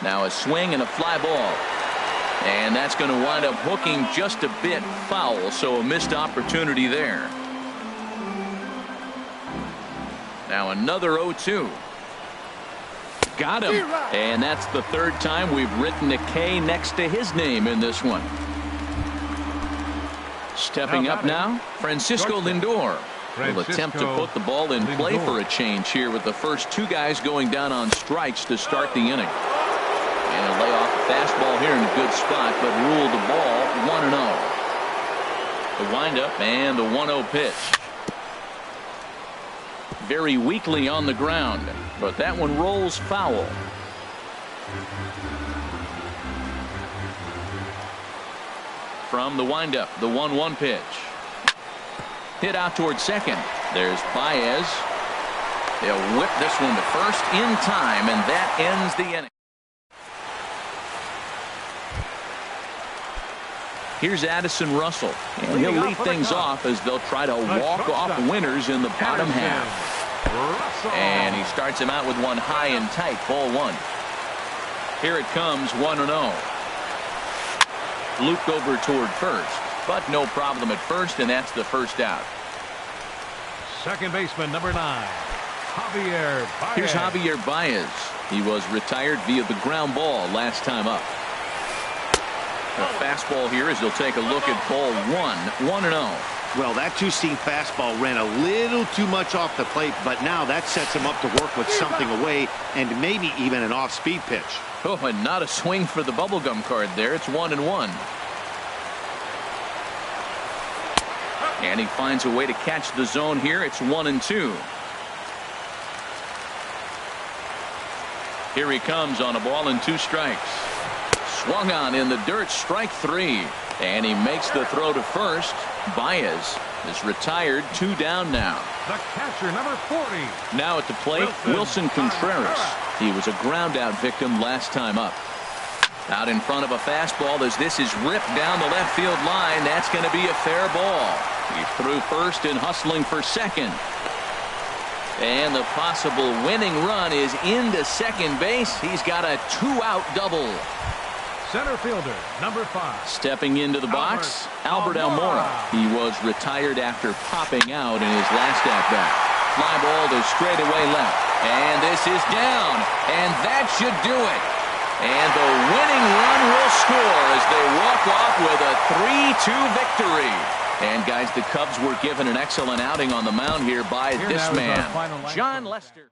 Now a swing and a fly ball. And that's going to wind up hooking just a bit foul, so a missed opportunity there. Now another 0-2. Got him. And that's the 3rd time we've written a K next to his name in this one. Stepping up now, Francisco Lindor will attempt to put the ball in play for a change here with the first 2 guys going down on strikes to start the inning. And a lay off the fastball here in a good spot, but ruled the ball 1-0. The windup and the 1-0 pitch. Very weakly on the ground, but that one rolls foul. From the windup, the 1-1 pitch. Hit out towards second. There's Baez. They'll whip this one to first in time, and that ends the inning. Here's Addison Russell, and he'll lead things off as they'll try to walk off winners in the bottom half. And he starts him out with one high and tight, ball 1. Here it comes, 1-0. Looped over toward first, but no problem at first, and that's the first out. Second baseman, number 9, Javier Baez. Here's Javier Baez. He was retired via the ground ball last time up. The fastball here as he'll take a look at ball 1, 1-0. Well, that 2-seam fastball ran a little too much off the plate, but now that sets him up to work with something away and maybe even an off-speed pitch. Oh, and not a swing for the bubblegum card there. It's 1-1. And he finds a way to catch the zone here. It's 1-2. Here he comes on a ball and 2 strikes. Swung on in the dirt, strike 3. And he makes the throw to first. Baez is retired, 2 down now. The catcher, number 40. Now at the plate, Wilson Contreras. He was a ground out victim last time up. Out in front of a fastball as this is ripped down the left field line. That's going to be a fair ball. He threw first and hustling for second. And the possible winning run is into second base. He's got a 2-out double. Center fielder, number 5. Stepping into the box, Albert Almora. He was retired after popping out in his last at-bat. Fly ball to straightaway left. And this is down. And that should do it. And the winning run will score as they walk off with a 3-2 victory. And guys, the Cubs were given an excellent outing on the mound here by this man, John Lester.